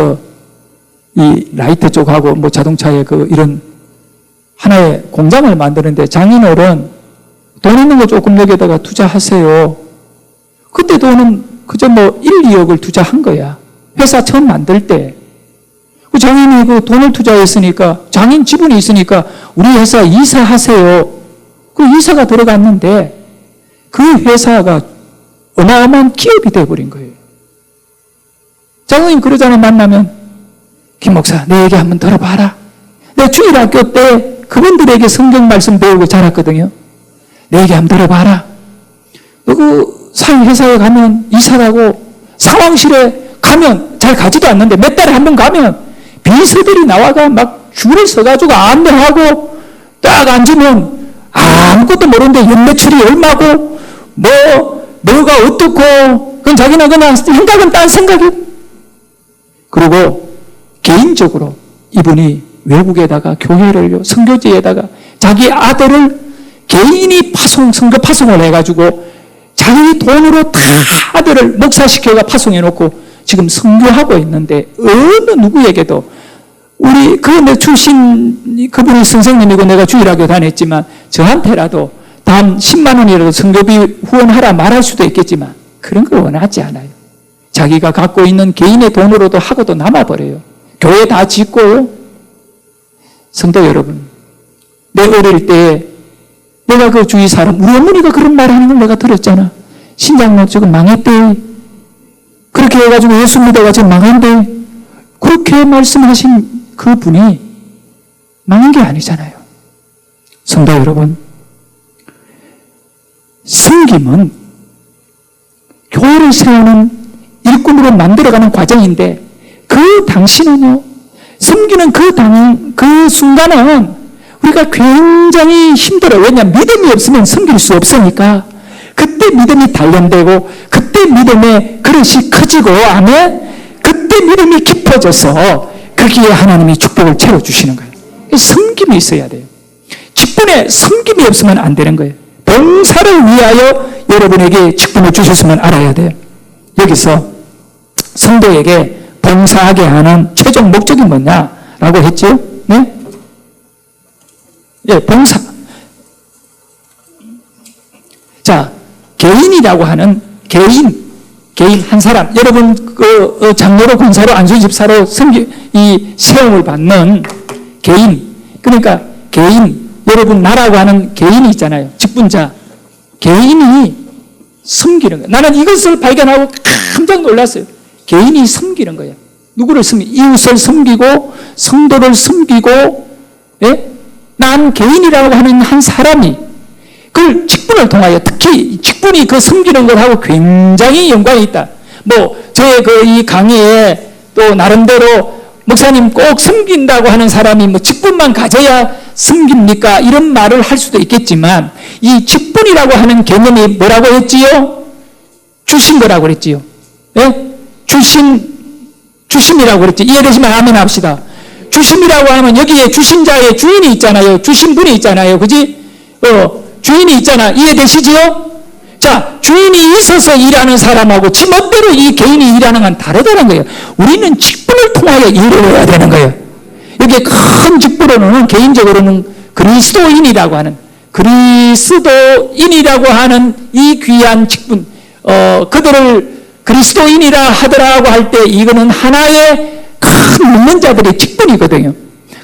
이 라이트 쪽하고 자동차에 이런 하나의 공장을 만드는데, 장인어른 돈 있는 거 조금 여기다가 투자하세요. 그때 돈은 그저 1, 2억을 투자한 거야. 회사 처음 만들 때. 그 장인이 그 돈을 투자했으니까, 장인 지분이 있으니까 우리 회사 이사하세요. 그 이사가 들어갔는데 그 회사가 어마어마한 기업이 돼버린 거예요. 장로님 그러잖아요. 만나면, 김 목사 내 얘기 한번 들어봐라. 내가 주일학교 때 그분들에게 성경 말씀 배우고 자랐거든요. 내 얘기 한번 들어봐라. 너 그 사회 회사에 가면, 이사 가고 상황실에 가면 잘 가지도 않는데 몇 달에 한 번 가면 비서들이 나와가 막 줄을 서가지고 안내하고, 딱 앉으면 아무것도 모르는데 연매출이 얼마고 뭐가 어떻고, 그건 자기는 그냥 생각은 딴 생각이. 그리고 개인적으로 이분이 외국에다가 교회를요, 선교지에다가 자기 아들을 개인이 선교 파송을 해가지고 자기 돈으로 다 아들을 목사시켜가 파송해놓고 지금 선교하고 있는데, 어느 누구에게도 우리 내 출신 그분이 선생님이고 내가 주일학교 다녔지만 저한테라도 단 10만 원이라도 선교비 후원하라 말할 수도 있겠지만 그런 거 원하지 않아요. 자기가 갖고 있는 개인의 돈으로도 하고도 남아버려요. 교회 다 짓고요. 성도 여러분, 내 어릴 때 내가 그 주위 사람, 우리 어머니가 그런 말 하는 걸 내가 들었잖아. 신장로 지금 망했대. 그렇게 해가지고 예수 믿어가 지금 망한대. 그렇게 말씀하신 그 분이 망한 게 아니잖아요. 성도 여러분, 섬김은 교회를 세우는 일꾼으로 만들어가는 과정인데, 그 당시는요, 섬기는 그 순간은 우리가 굉장히 힘들어요. 왜냐하면 믿음이 없으면 섬길 수 없으니까. 그때 믿음이 단련되고, 그때 믿음의 그릇이 커지고, 아멘? 그때 믿음이 깊어져서 거기에 하나님이 축복을 채워주시는 거예요. 섬김이 있어야 돼요. 직분에 섬김이 없으면 안 되는 거예요. 봉사를 위하여 여러분에게 직분을 주셨으면 알아야 돼요. 여기서 성도에게 봉사하게 하는 최종 목적이 뭐냐라고 했죠? 네? 예, 봉사. 자, 개인이라고 하는 개인 한 사람, 여러분 장로로 권사로 안수집사로 이 세움을 받는 개인, 그러니까 개인, 여러분 나라고 하는 개인이 있잖아요. 직분자. 개인이 섬기는 거예요. 나는 이것을 발견하고 깜짝 놀랐어요. 개인이 섬기는 거예요. 누구를 이웃을 섬기고 성도를 섬기고, 예? 난 개인이라고 하는 한 사람이 그걸 직분을 통하여, 특히 직분이 그 섬기는 것하고 굉장히 연관이 있다. 저의 이 강의에 또 나름대로 목사님 꼭 섬긴다고 하는 사람이 직분만 가져야 섬깁니까? 이런 말을 할 수도 있겠지만, 이 직분이라고 하는 개념이 뭐라고 했지요? 주신 거라고 그랬지요. 예? 주심이라고 그랬지. 이해되시면 아멘 합시다. 주심이라고 하면 여기에 주신 자의 주인이 있잖아요. 주신 분이 있잖아요. 그지? 주인이 있잖아. 이해되시지요? 자, 주인이 있어서 일하는 사람하고 지 멋대로 이 개인이 일하는 건 다르다는 거예요. 우리는 직분을 통하여 일을 해야 되는 거예요. 여기에 큰 직분으로는 개인적으로는 그리스도인이라고 하는 이 귀한 직분, 그들을 그리스도인이라 하더라고 할 때 이거는 하나의 큰 믿는 자들의 직분이거든요.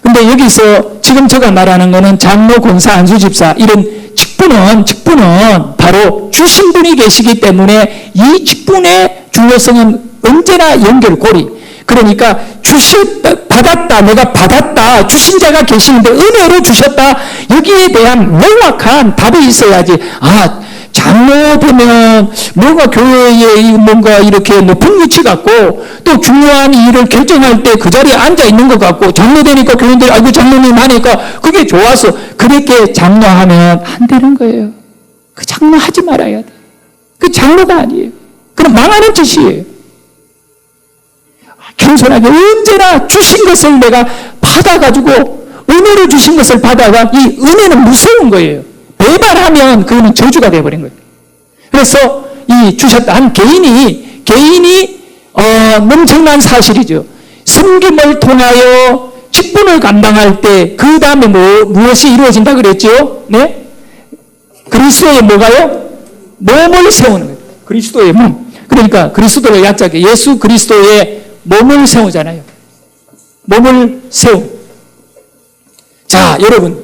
근데 여기서 지금 제가 말하는 거는 장로, 권사, 안수, 집사 이런 직분은 바로 주신 분이 계시기 때문에 이 직분의 중요성은 언제나 연결고리. 그러니까 내가 받았다, 주신 자가 계시는데 은혜로 주셨다. 여기에 대한 명확한 답이 있어야지. 장로 되면 뭔가 교회에 뭔가 이렇게 높은 위치 같고 또 중요한 일을 결정할 때 그 자리에 앉아 있는 것 같고 장로 되니까 교인들이 아이고 장로님 하니까 그게 좋아서 그렇게 장로하면 안 되는 거예요. 그 장로하지 말아야 돼. 그 장로가 아니에요. 그럼 망하는 짓이에요. 겸손하게 언제나 주신 것을 내가 받아가지고 은혜로 주신 것을 받아가 이 은혜는 무서운 거예요. 배반하면 그거는 저주가 되어버린 거예요. 그래서 이 주셨다 한 개인이 엄청난 사실이죠. 섬김을 통하여 직분을 감당할 때 그 다음에 무엇이 이루어진다 그랬죠? 네? 그리스도의 뭐가요? 몸을 세우는 거예요. 그리스도의 몸. 그러니까 그리스도를 약자게 예수 그리스도의 몸을 세우잖아요. 몸을 세우. 자, 여러분.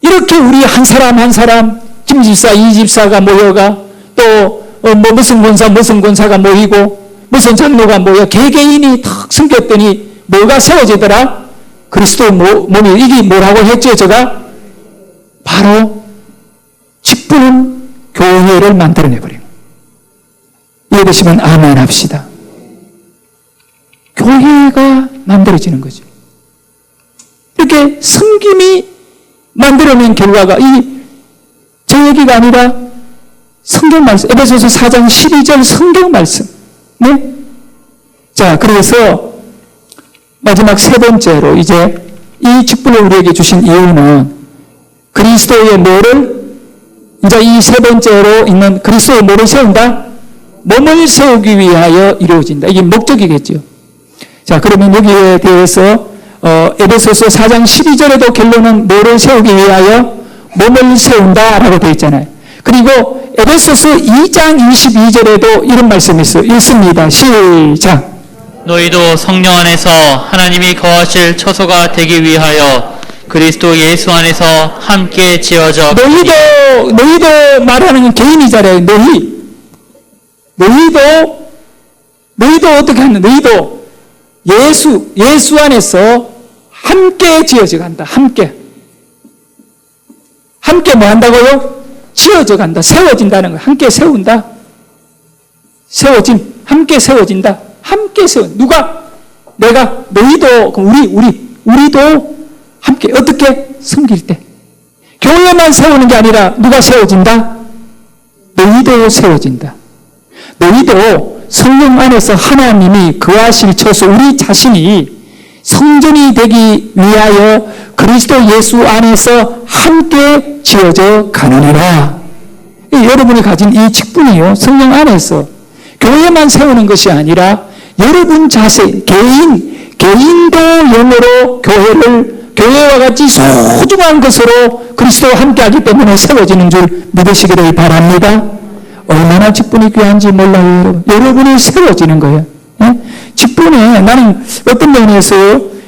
이렇게 우리 한 사람 김 집사, 이 집사가 모여가 또 무슨 권사가 모이고 무슨 장로가 모여 개개인이 탁 숨겼더니 뭐가 세워지더라? 그리스도의 몸이 이게 뭐라고 했죠? 제가 바로 직분은 교회를 만들어내버려요. 이해되시면 아멘 합시다. 교회가 만들어지는 거죠. 이렇게 섬김이 만들어낸 결과가 제 얘기가 아니라 성경 말씀, 에베소서 4장 12절 성경 말씀. 네? 자, 그래서 마지막 세 번째로 이제 이 직분을 우리에게 주신 이유는 그리스도의 뭐를 이제 이 세 번째로 있는 그리스도의 뭐를 세운다? 몸을 세우기 위하여 이루어진다. 이게 목적이겠죠. 자, 그러면 여기에 대해서 에베소서 4장 12절에도 결론은 뭐를 세우기 위하여 몸을 세운다라고 되어 있잖아요. 그리고 에베소서 2장 22절에도 이런 말씀이 있습니다. 시작. 너희도 성령 안에서 하나님이 거하실 처소가 되기 위하여 그리스도 예수 안에서 함께 지어져. 너희도 말하는 건 개인이잖아요. 너희도 어떻게 하는? 너희도 예수 안에서 함께 지어져 간다. 함께 뭐 한다고요? 지어져 간다. 세워진다는 거예요. 함께 세운다. 함께 세워진다. 함께 누가? 내가, 너희도, 우리도 함께, 어떻게? 섬길 때. 교회만 세우는 게 아니라 누가 세워진다? 너희도 세워진다. 너희도 성령 안에서 하나님이 거하실 처소, 우리 자신이 성전이 되기 위하여 그리스도 예수 안에서 함께 지어져 가느니라. 여러분이 가진 이 직분이요. 성령 안에서 교회만 세우는 것이 아니라 여러분 자세, 개인도 영으로 교회와 같이 소중한 것으로 그리스도와 함께하기 때문에 세워지는 줄 믿으시기를 바랍니다. 얼마나 직분이 귀한지 몰라요. 여러분이 세워지는 거예요. 직분에 나는 어떤 면에서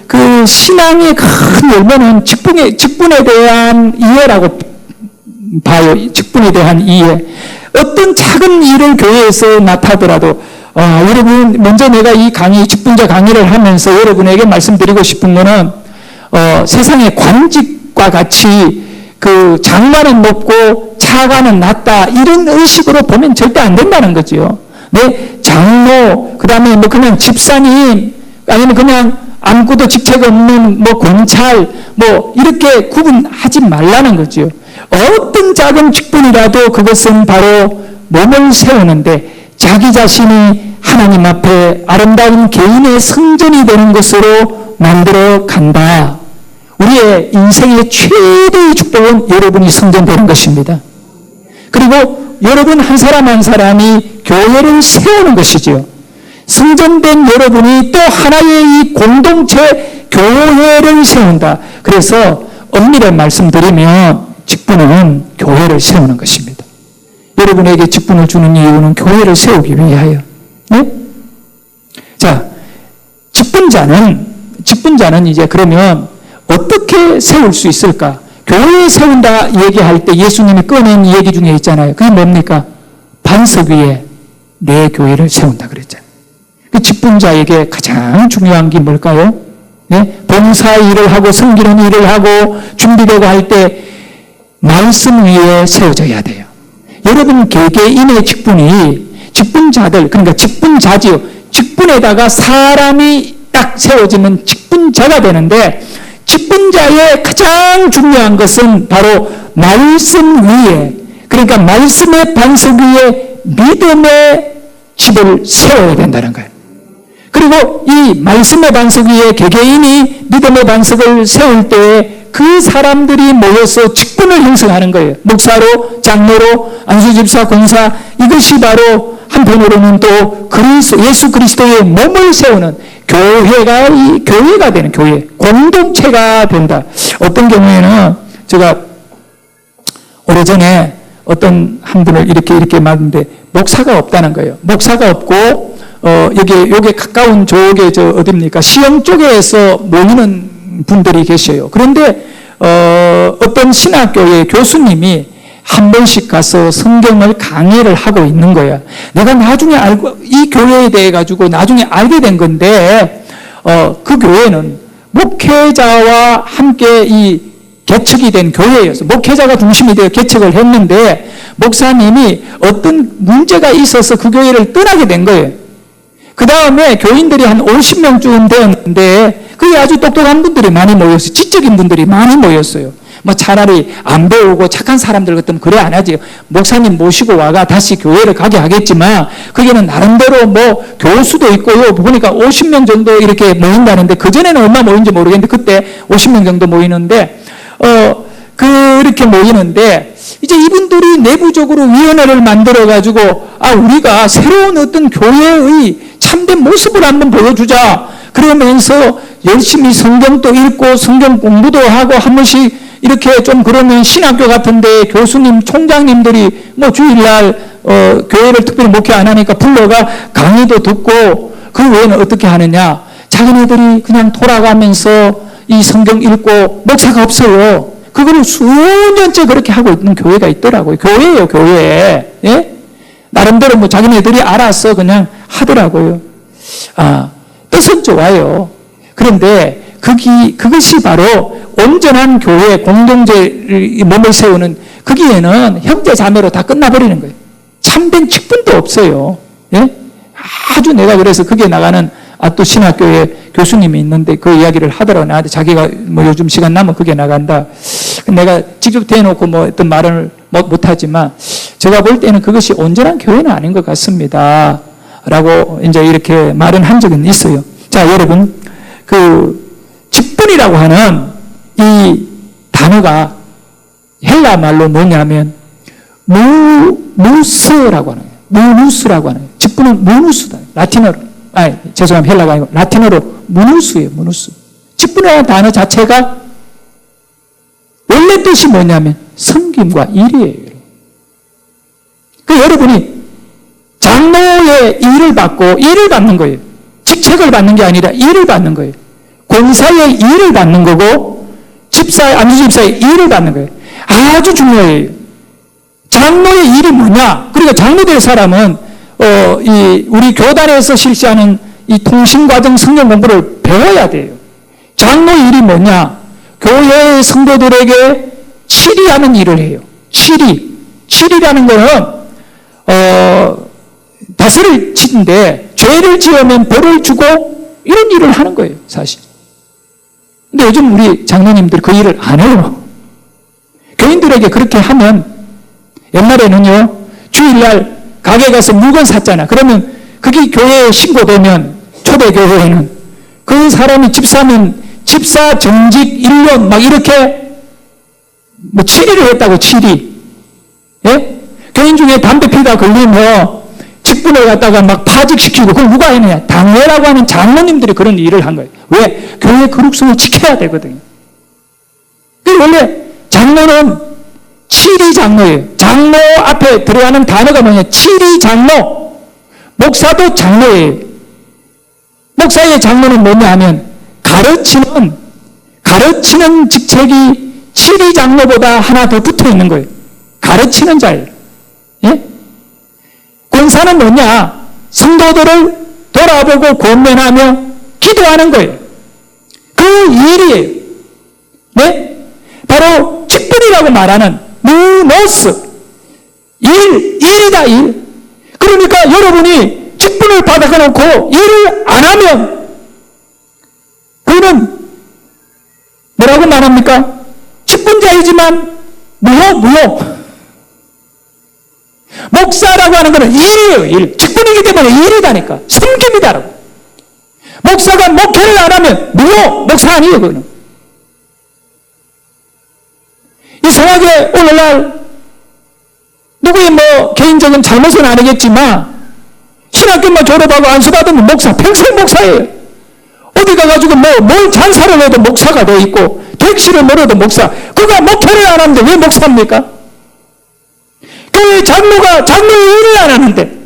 그 신앙의 큰 열매는 직분에 대한 이해라고 봐요. 직분에 대한 이해. 어떤 작은 일을 교회에서 맡아더라도 여러분 먼저 내가 이 직분자 강의를 하면서 여러분에게 말씀드리고 싶은 거는 세상의 관직과 같이 그 장관은 높고 차관은 낮다 이런 의식으로 보면 절대 안 된다는 거죠. 네, 장로, 그 다음에 뭐 그냥 집사님, 아니면 그냥 아무것도 직책 없는 뭐 검찰, 뭐 이렇게 구분하지 말라는 거죠. 어떤 작은 직분이라도 그것은 바로 몸을 세우는데 자기 자신이 하나님 앞에 아름다운 개인의 성전이 되는 것으로 만들어 간다. 우리의 인생의 최대의 축복은 여러분이 성전되는 것입니다. 그리고 여러분 한 사람 한 사람이 교회를 세우는 것이지요. 성전된 여러분이 또 하나의 이 공동체 교회를 세운다. 그래서 엄밀히 말씀드리면 직분은 교회를 세우는 것입니다. 여러분에게 직분을 주는 이유는 교회를 세우기 위하여. 네? 자, 직분자는 이제 그러면 어떻게 세울 수 있을까? 교회 세운다 얘기할 때 예수님이 꺼낸 얘기 중에 있잖아요. 그게 뭡니까? 반석 위에 내 교회를 세운다 그랬잖아요. 그 직분자에게 가장 중요한 게 뭘까요? 네? 봉사 일을 하고 섬기는 일을 하고 준비되고 할 때 말씀 위에 세워져야 돼요. 여러분 개개인의 직분자들, 그러니까 직분자지요. 직분에다가 사람이 딱 세워지면 직분자가 되는데 직분자의 가장 중요한 것은 바로 말씀 위에, 그러니까 말씀의 반석 위에 믿음의 집을 세워야 된다는 거예요. 그리고 이 말씀의 반석 위에 개개인이 믿음의 반석을 세울 때에 그 사람들이 모여서 직분을 형성하는 거예요. 목사로, 장로로, 안수집사, 권사, 이것이 바로 한편으로는 또 예수 그리스도의 몸을 세우는 교회가 되는 교회, 공동체가 된다. 어떤 경우에는 제가 오래전에 어떤 한 분을 이렇게 말했는데 목사가 없다는 거예요. 목사가 없고 여기 가까운 쪽에 어딥니까? 시흥 쪽에서 모이는 분들이 계셔요. 그런데 어떤 신학교의 교수님이 한 번씩 가서 성경을 강의를 하고 있는 거야. 내가 나중에 이 교회에 대해 가지고 나중에 알게 된 건데 그 교회는 목회자와 함께 이 개척이 된 교회였어. 목회자가 중심이 되어 개척을 했는데 목사님이 어떤 문제가 있어서 그 교회를 떠나게 된 거예요. 그 다음에 교인들이 한 50명쯤 되었는데 그게 아주 똑똑한 분들이 많이 모였어요. 지적인 분들이 많이 모였어요. 뭐 차라리 안 배우고 착한 사람들 같으면 그래 안 하지. 목사님 모시고 와가 다시 교회를 가게 하겠지만 그게는 나름대로 뭐 교수도 있고요. 보니까 50명 정도 이렇게 모인다는데 그전에는 얼마 모인지 모르겠는데 그때 50명 정도 모이는데 그렇게 모이는데 이제 이분들이 내부적으로 위원회를 만들어 가지고 우리가 새로운 어떤 교회의 참된 모습을 한번 보여주자. 그러면서 열심히 성경도 읽고 성경 공부도 하고 한 번씩 이렇게 좀 그러면 신학교 같은데 교수님, 총장님들이 뭐 주일날 교회를 특별히 목회 안 하니까 불러가 강의도 듣고 그 외에는 어떻게 하느냐? 자기네들이 그냥 돌아가면서 이 성경 읽고 목사가 없어요. 그거를 수년째 그렇게 하고 있는 교회가 있더라고요. 교회예요, 교회. 예? 나름대로 뭐 자기네들이 알아서 그냥 하더라고요. 뜻은 좋아요. 그런데 그것이 바로 온전한 교회 공동체의 몸을 세우는 거기에는 형제 자매로 다 끝나버리는 거예요. 참된 직분도 없어요. 예? 아주 내가 그래서 거기에 나가는 또 신학교에 교수님이 있는데 그 이야기를 하더라고요. 나한테 자기가 뭐 요즘 시간 나면 거기에 나간다. 내가 직접 대놓고 뭐 어떤 말을 못하지만 제가 볼 때는 그것이 온전한 교회는 아닌 것 같습니다. 라고 이제 이렇게 말은 한 적은 있어요. 자, 여러분, 직분이라고 하는 이 단어가 헬라 말로 뭐냐면 무누스라고 하는 거예요. 무누스라고 하는 거예요. 직분은 무누스다. 라틴어로. 죄송합니다. 헬라가 아니고 라틴어로 무누스예요. 무누스. 직분이라는 단어 자체가 원래 뜻이 뭐냐면 섬김과 일이에요. 여러분이 장로의 일을 받는 거예요. 직책을 받는 게 아니라 일을 받는 거예요. 권사의 일을 받는 거고 안수집사의 일을 받는 거예요. 아주 중요해요. 장로의 일이 뭐냐? 그러니까 장로 될 사람은 우리 교단에서 실시하는 이 통신과정 성경 공부를 배워야 돼요. 장로의 일이 뭐냐? 교회의 성도들에게 치리하는 일을 해요. 치리라는 거는 가설을 치는데 죄를 지으면 벌을 주고 이런 일을 하는 거예요, 사실. 근데 요즘 우리 장로님들 그 일을 안 해요. 교인들에게 그렇게 하면, 옛날에는요, 주일날 가게 가서 물건 샀잖아. 그러면 그게 교회에 신고되면, 초대교회에는 그 사람이 집사면 집사 정직 1년 막 이렇게 뭐 7일을 했다고 7일. 예? 교인 중에 담배 피다 걸리면 직분을 갖다가 막 파직시키고 그걸 누가 했느냐? 당회라고 하는 장로님들이 그런 일을 한 거예요. 왜? 교회 거룩성을 지켜야 되거든요. 원래 장로는 7위 장로예요. 장로 앞에 들어가는 단어가 뭐냐? 7위 장로. 목사도 장로예요. 목사의 장로는 뭐냐 하면 가르치는 직책이 7위 장로보다 하나 더 붙어 있는 거예요. 가르치는 자예요. 예? 권사는 뭐냐? 성도들을 돌아보고 권면하며 기도하는 거예요. 그 일이에요. 네? 바로 직분이라고 말하는 무노스. 일이다, 일. 그러니까 여러분이 직분을 받아놓고 일을 안 하면 그는 뭐라고 말합니까? 직분자이지만 무효. 목사라고 하는 것은 일이에요, 일. 직분이기 때문에 일이다니까. 섬깁니다라고. 목사가 목회를 안 하면 목사 아니에요, 그거는. 이상하게 오늘날 누구의 뭐 개인적인 잘못은 아니겠지만 신학교만 졸업하고 안수받으면 목사, 평생 목사예요. 어디 가가지고 뭘 잔사를 해도 목사가 돼 있고 택시를 몰아도 목사. 그가 목회를 안 하는데 왜 목사입니까? 교회 장로의 일을 안 하는데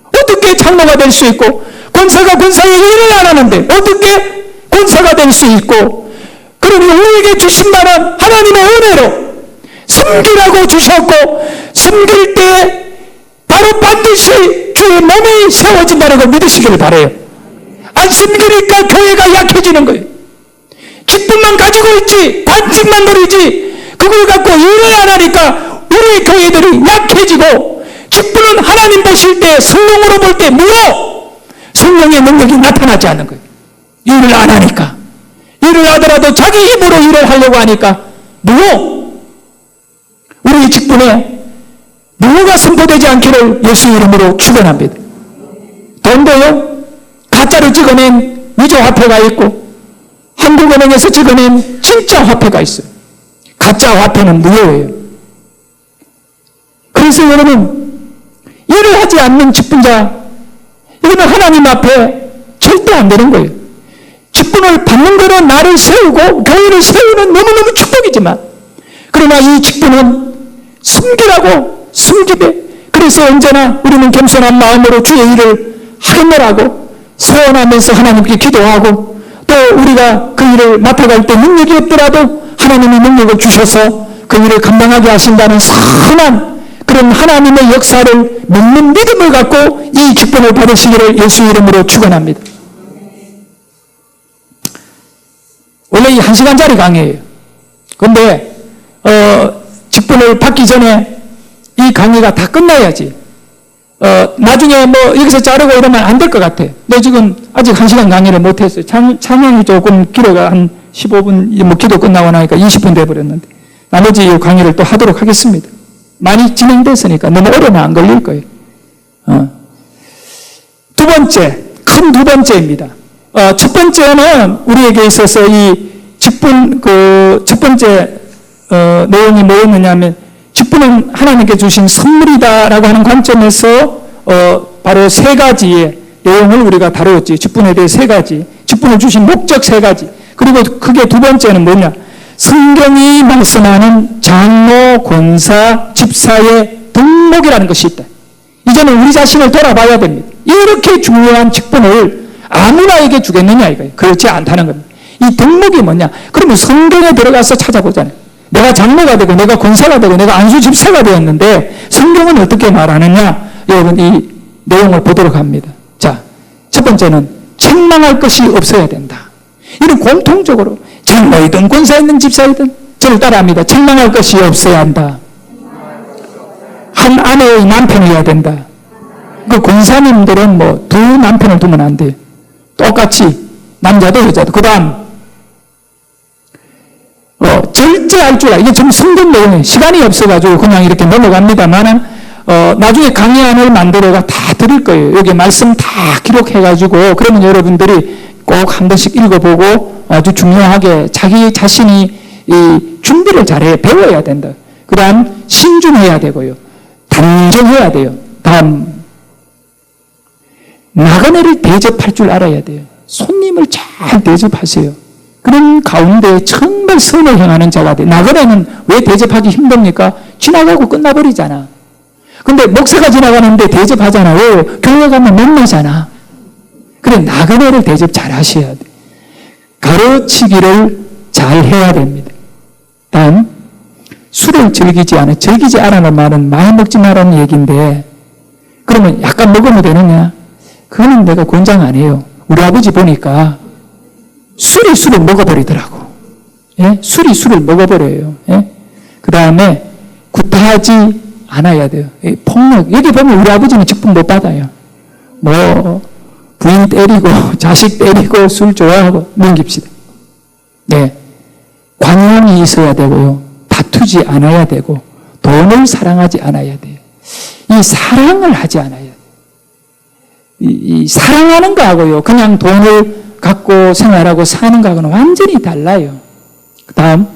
어떻게 장로가 될 수 있고, 권사가 권사의 일을 안 하는데 어떻게 권사가 될 수 있고, 그러니 우리에게 주신 바는 하나님의 은혜로 섬기라고 주셨고, 섬길 때 바로 반드시 주의 몸이 세워진다는 걸 믿으시기를 바라요. 안 섬기니까 교회가 약해지는 거예요. 직분만 가지고 있지, 관직만 누리지, 그걸 갖고 일을 안 하니까 우리 교회들이 약해지고, 직분은 하나님 보실 때, 성령으로 볼 때 성령의 능력이 나타나지 않는 거예요. 일을 안 하니까. 일을 하더라도 자기 힘으로 일을 하려고 하니까 우리 직분에 무효가 선포되지 않기를 예수 이름으로 축원합니다. 돈도요, 가짜로 찍어낸 위조 화폐가 있고 한국은행에서 찍어낸 진짜 화폐가 있어요. 가짜 화폐는 무효예요. 그래서 여러분, 일을 하지 않는 직분자, 이거는 하나님 앞에 절대 안 되는 거예요. 직분을 받는 거는 나를 세우고 교회를 세우는 너무너무 축복이지만, 그러나 이 직분은 숨기되, 그래서 언제나 우리는 겸손한 마음으로 주의 일을 하겠노라고 소원하면서 하나님께 기도하고, 또 우리가 그 일을 맡아갈 때 능력이 없더라도 하나님이 능력을 주셔서 그 일을 감당하게 하신다는 선한 그런 하나님의 역사를 믿는 믿음을 갖고 이 직분을 받으시기를 예수 이름으로 축원합니다. 원래 이 1시간짜리 강의예요. 그런데 직분을 받기 전에 이 강의가 다 끝나야지. 나중에 뭐 여기서 자르고 이러면 안 될 것 같아. 근데 지금 아직 1시간 강의를 못했어요. 찬양이 조금 길어가 한 15분, 뭐 기도 끝나고 나니까 20분 돼버렸는데, 나머지 이 강의를 또 하도록 하겠습니다. 많이 진행됐으니까 너무 오래는 안 걸릴 거예요. 두 번째입니다. 첫 번째는 우리에게 있어서 이 직분, 첫 번째 내용이 뭐였느냐 하면, 직분은 하나님께 주신 선물이다라고 하는 관점에서 바로 세 가지의 내용을 우리가 다루었지. 직분에 대해 세 가지, 직분을 주신 목적 세 가지, 그리고 크게 두 번째는 뭐냐, 성경이 말씀하는 장로, 권사, 집사의 등목이라는 것이 있다. 이제는 우리 자신을 돌아봐야 됩니다. 이렇게 중요한 직분을 아무나에게 주겠느냐 이거예요. 그렇지 않다는 겁니다. 이 등목이 뭐냐, 그러면 성경에 들어가서 찾아보잖아요. 내가 장로가 되고 내가 권사가 되고 내가 안수 집사가 되었는데 성경은 어떻게 말하느냐, 여러분 이 내용을 보도록 합니다. 자, 첫 번째는 책망할 것이 없어야 된다. 이는 공통적으로 장로이든 권사이든 집사이든 저를 따라합니다. 책망할 것이 없어야 한다. 한 아내의 남편이어야 된다. 그 권사님들은 뭐 두 남편을 두면 안 돼. 똑같이 남자도 여자도. 그 다음 절제할 줄 알아. 이게 좀 성경 내용이에요. 시간이 없어가지고 그냥 이렇게 넘어갑니다만은 나중에 강의안을 만들어가 다 드릴 거예요. 여기 말씀 다 기록해가지고 그러면 여러분들이 꼭 한 번씩 읽어보고 아주 중요하게 자기 자신이 이 준비를 잘해 배워야 된다. 그 다음 신중해야 되고요. 단정해야 돼요. 다음 나그네를 대접할 줄 알아야 돼요. 손님을 잘 대접하세요. 그런 가운데 정말 선을 행하는 자가 돼. 나그네는 왜 대접하기 힘듭니까? 지나가고 끝나버리잖아. 근데 목사가 지나가는데 대접하잖아. 왜? 교회 가면 만나잖아. 그래, 나그네를 대접 잘 하셔야 돼. 가르치기를 잘 해야 됩니다. 다음, 술을 즐기지 않아는 말은 많이 먹지 말라는 얘기인데, 그러면 약간 먹으면 되느냐? 그거는 내가 권장 안 해요. 우리 아버지 보니까 술이 술을 먹어버리더라고. 예? 술이 술을 먹어버려요. 예? 그 다음에 구타하지 않아야 돼요. 예? 폭력. 여기 보면 우리 아버지는 직분 못 받아요. 뭐 부인 때리고 자식 때리고 술 좋아하고 넘깁시다. 네. 관용이 있어야 되고요. 다투지 않아야 되고 돈을 사랑하지 않아야 돼요. 이 사랑을 하지 않아야 돼요. 이 사랑하는 거하고요. 그냥 돈을 갖고 생활하고 사는 거하고는 완전히 달라요. 그 다음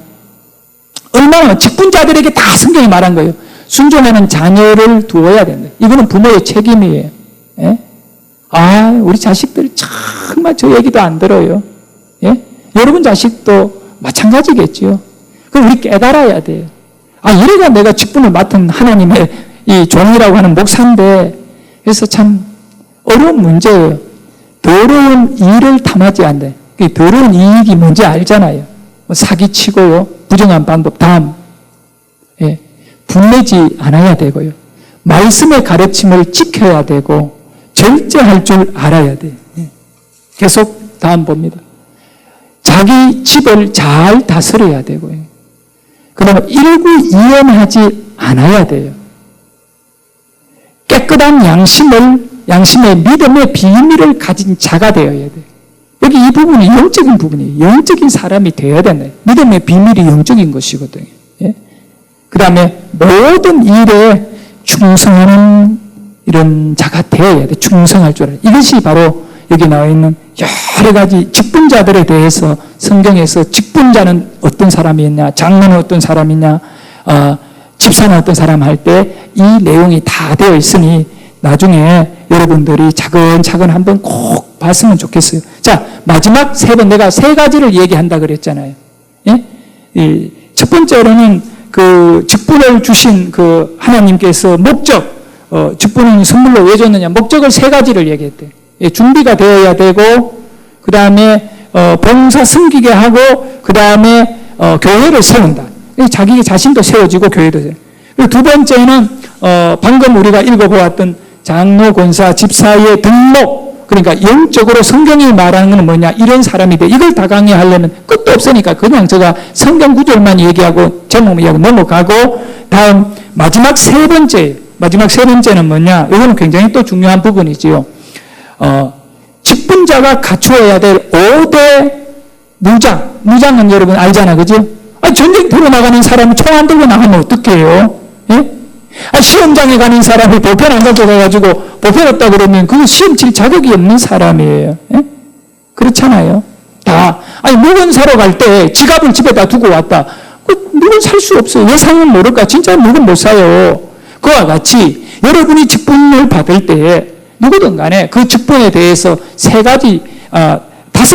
얼마나 직분자들에게 다 성경이 말한 거예요. 순종하는 자녀를 두어야 된다. 이거는 부모의 책임이에요. 예? 우리 자식들이 정말 저 얘기도 안 들어요. 예? 여러분 자식도 마찬가지겠지요. 그럼 우리 깨달아야 돼요. 이래가 내가 직분을 맡은 하나님의 이 종이라고 하는 목사인데, 그래서 참 어려운 문제예요. 더러운 일을 탐하지 않는다. 더러운 이익이 뭔지 알잖아요. 사기치고요. 부정한 방법. 다음. 예. 분내지 않아야 되고요. 말씀의 가르침을 지켜야 되고 절제할 줄 알아야 돼요. 예. 계속 다음 봅니다. 자기 집을 잘 다스려야 되고요. 그러면 일구이연하지 않아야 돼요. 깨끗한 양심의 믿음의 비밀을 가진 자가 되어야 돼요. 여기 이 부분이 영적인 부분이에요. 영적인 사람이 되어야 된다. 믿음의 비밀이 영적인 것이거든요. 예? 그 다음에 모든 일에 충성하는 이런 자가 되어야 돼. 충성할 줄 알아요. 이것이 바로 여기 나와 있는 여러 가지 직분자들에 대해서 성경에서 직분자는 어떤 사람이었냐, 장로는 어떤 사람이냐, 집사는 어떤 사람 할 때 이 내용이 다 되어 있으니 나중에 여러분들이 차근차근 한번 꼭 봤으면 좋겠어요. 자, 마지막 내가 세 가지를 얘기한다 그랬잖아요. 예? 첫 번째로는 그 직분을 주신 그 하나님께서 목적, 직분은 선물로 왜 줬느냐, 목적을 세 가지를 얘기했대요. 예, 준비가 되어야 되고, 그 다음에 봉사 섬기게 하고, 그 다음에 교회를 세운다. 자기 자신도 세워지고 교회도 세워. 그리고 두 번째는 방금 우리가 읽어보았던 장로, 권사, 집사의 등록, 그러니까 영적으로 성경이 말하는 건 뭐냐, 이런 사람이 돼. 이걸 다 강의하려면 끝도 없으니까 그냥 제가 성경 구절만 얘기하고 제목 얘기하고 넘어가고, 다음 마지막 세 번째는 뭐냐, 이거는 굉장히 또 중요한 부분이지요. 직분자가 갖추어야 될 5대 무장은 여러분 알잖아, 그죠? 전쟁 들어 나가는 사람이 총 안 들고 나가면 어떡해요? 예? 시험장에 가는 사람이 보편 안 갖고 가가지고 보편 없다 그러면 그거 시험 칠 자격이 없는 사람이에요. 예? 그렇잖아요. 물건 사러 갈 때 지갑을 집에다 두고 왔다. 물건 살 수 없어요. 예상은 모를까? 진짜 물건 못 사요. 그와 같이 여러분이 직분을 받을 때 누구든 간에 그 직분에 대해서 5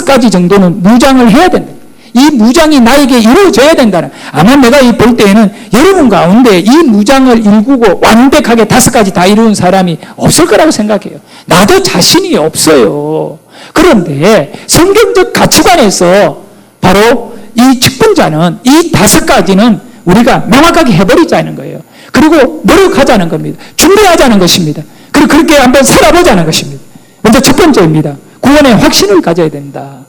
가지 정도는 무장을 해야 된다. 이 무장이 나에게 이루어져야 된다는. 아마 내가 볼 때에는 여러분 가운데 이 무장을 일구고 완벽하게 5 가지 다 이루는 사람이 없을 거라고 생각해요. 나도 자신이 없어요. 그런데 성경적 가치관에서 바로 이 직분자는 이 5 가지는 우리가 명확하게 해버리자는 거예요. 그리고 노력하자는 겁니다. 준비하자는 것입니다. 그리고 그렇게 한번 살아보자는 것입니다. 먼저 첫 번째입니다. 구원의 확신을 가져야 된다.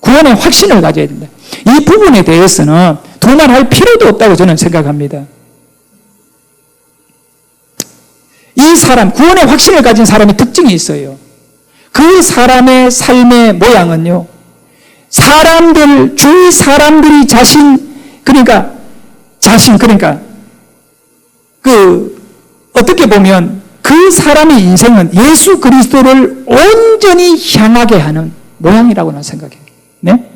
구원의 확신을 가져야 된다. 이 부분에 대해서는 두말할 필요도 없다고 저는 생각합니다. 이 사람, 구원의 확신을 가진 사람의 특징이 있어요. 그 사람의 삶의 모양은요, 주위 사람들이 어떻게 보면 그 사람의 인생은 예수 그리스도를 온전히 향하게 하는 모양이라고 나는 생각해요. 네?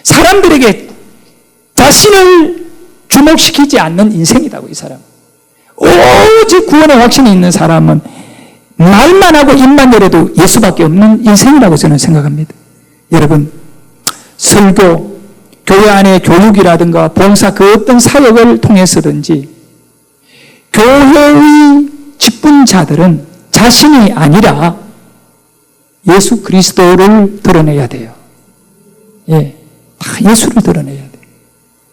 사람들에게 자신을 주목시키지 않는 인생이라고, 이 사람. 오직 구원의 확신이 있는 사람은 말만 하고 입만 열어도 예수밖에 없는 인생이라고 저는 생각합니다. 여러분, 설교, 교회 안의 교육이라든가 봉사 그 어떤 사역을 통해서든지 교회의 직분자들은 자신이 아니라 예수 그리스도를 드러내야 돼요. 예, 다 예수를 드러내야 돼요.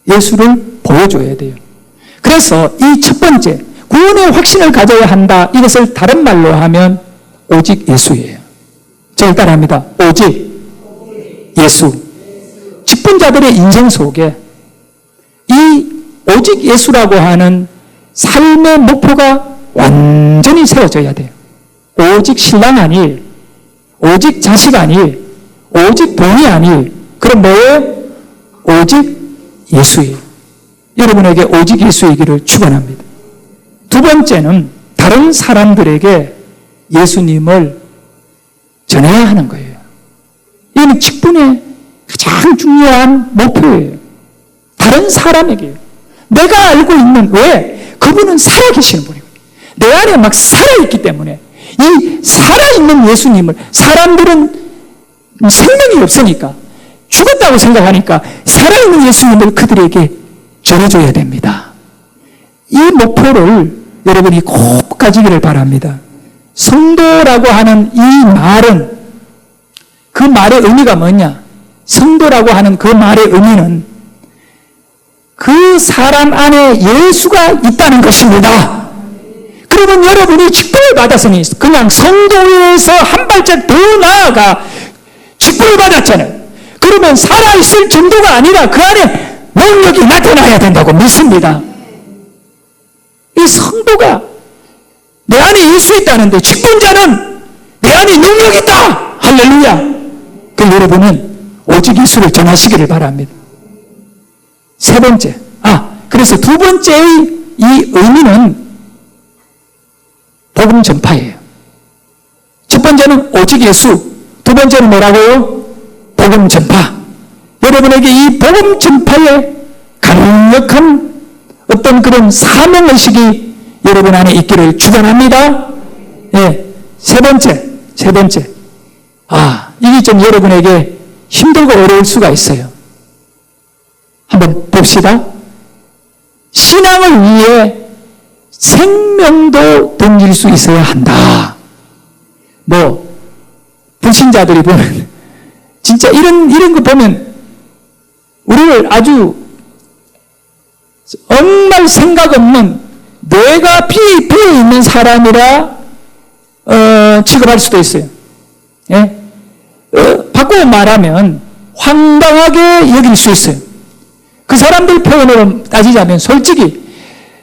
예수를 보여줘야 돼요. 그래서 이 첫 번째, 구원의 확신을 가져야 한다. 이것을 다른 말로 하면 오직 예수예요. 저를 따라합니다. 오직 예수. 직분자들의 인생 속에 이 오직 예수라고 하는 삶의 목표가 완전히 세워져야 돼요. 오직 신랑 아니, 오직 자식 아니, 오직 돈이 아니, 그럼 뭐예요? 오직 예수예요. 여러분에게 오직 예수이기를 축원합니다. 두 번째는 다른 사람들에게 예수님을 전해야 하는 거예요. 이는 직분의 가장 중요한 목표예요. 다른 사람에게요. 내가 알고 있는, 왜? 그분은 살아계시는 분이고 내 안에 막 살아있기 때문에 이 살아있는 예수님을, 사람들은 생명이 없으니까 죽었다고 생각하니까 살아있는 예수님을 그들에게 전해줘야 됩니다. 이 목표를 여러분이 꼭 가지기를 바랍니다. 성도라고 하는 이 말은, 그 말의 의미가 뭐냐? 성도라고 하는 그 말의 의미는 그 사람 안에 예수가 있다는 것입니다. 그러면 여러분이 직분을 받았으니 그냥 성도에서 한 발짝 더 나아가 직분을 받았잖아요. 그러면 살아있을 정도가 아니라 그 안에 능력이 나타나야 된다고 믿습니다. 이 성도가 내 안에 예수 있다는데 직분자는 내 안에 능력이 있다. 할렐루야. 그 여러분은 오직 예수를 전하시기를 바랍니다. 세 번째, 그래서 두 번째의 이 의미는 복음 전파예요. 첫 번째는 오직 예수, 두 번째는 뭐라고요? 복음 전파. 여러분에게 이 복음 전파에 강력한 어떤 그런 사명의식이 여러분 안에 있기를 축원합니다. 예, 세 번째. 이게 좀 여러분에게 힘들고 어려울 수가 있어요. 한번 봅시다. 신앙을 위해 생명도 던질 수 있어야 한다. 불신자들이 보면 진짜 이런 거 보면 우리를 아주 정말 생각 없는 뇌가 비어 있는 사람이라 취급할 수도 있어요. 예? 바꾸어 말하면 황당하게 여길 수 있어요. 그 사람들 표현으로 따지자면 솔직히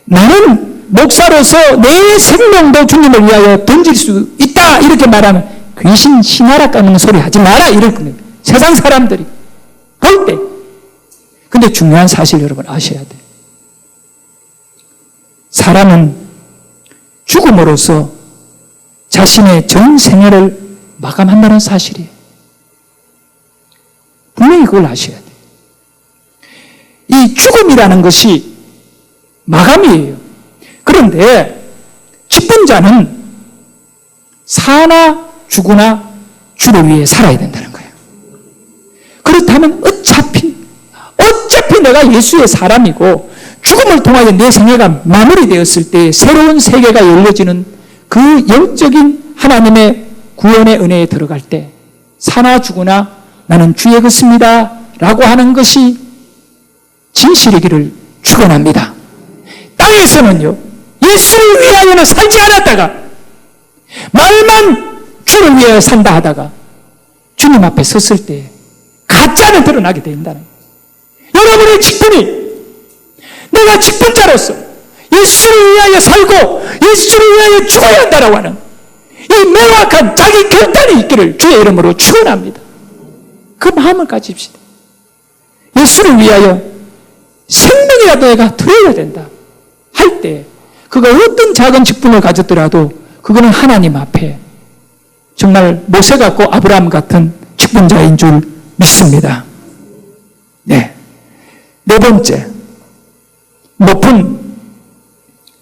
나는 목사로서 내 생명도 주님을 위하여 던질 수 있다 이렇게 말하면 귀신 신하라 까는 소리 하지 마라 이럴 겁니다. 세상 사람들이 볼 때. 근데 중요한 사실 여러분 아셔야 돼요. 사람은 죽음으로써 자신의 전 생애를 마감한다는 사실이에요. 분명히 그걸 아셔야 돼요. 이 죽음이라는 것이 마감이에요. 그런데 직분자는 사나 죽으나 주를 위해 살아야 된다는 거예요. 그렇다면 어차피 내가 예수의 사람이고 죽음을 통하여 내 생애가 마무리되었을 때 새로운 세계가 열려지는 그 영적인 하나님의 구원의 은혜에 들어갈 때 사나 죽으나 나는 주의 것입니다 라고 하는 것이 진실이기를 축원합니다. 땅에서는요 예수를 위하여는 살지 않았다가 말만 주를 위하여 산다 하다가 주님 앞에 섰을 때 가짜는 드러나게 된다는 거예요. 여러분의 직분이 내가 직분자로서 예수를 위하여 살고 예수를 위하여 죽어야 한다라고 하는 이 명확한 자기 결단이 있기를 주의 이름으로 축원합니다. 그 마음을 가집시다. 예수를 위하여 생명이라도 내가 드려야 된다 할 때 그가 어떤 작은 직분을 가졌더라도 그거는 하나님 앞에 정말 모세 같고 아브라함 같은 직분자인 줄 믿습니다. 네. 네 번째, 높은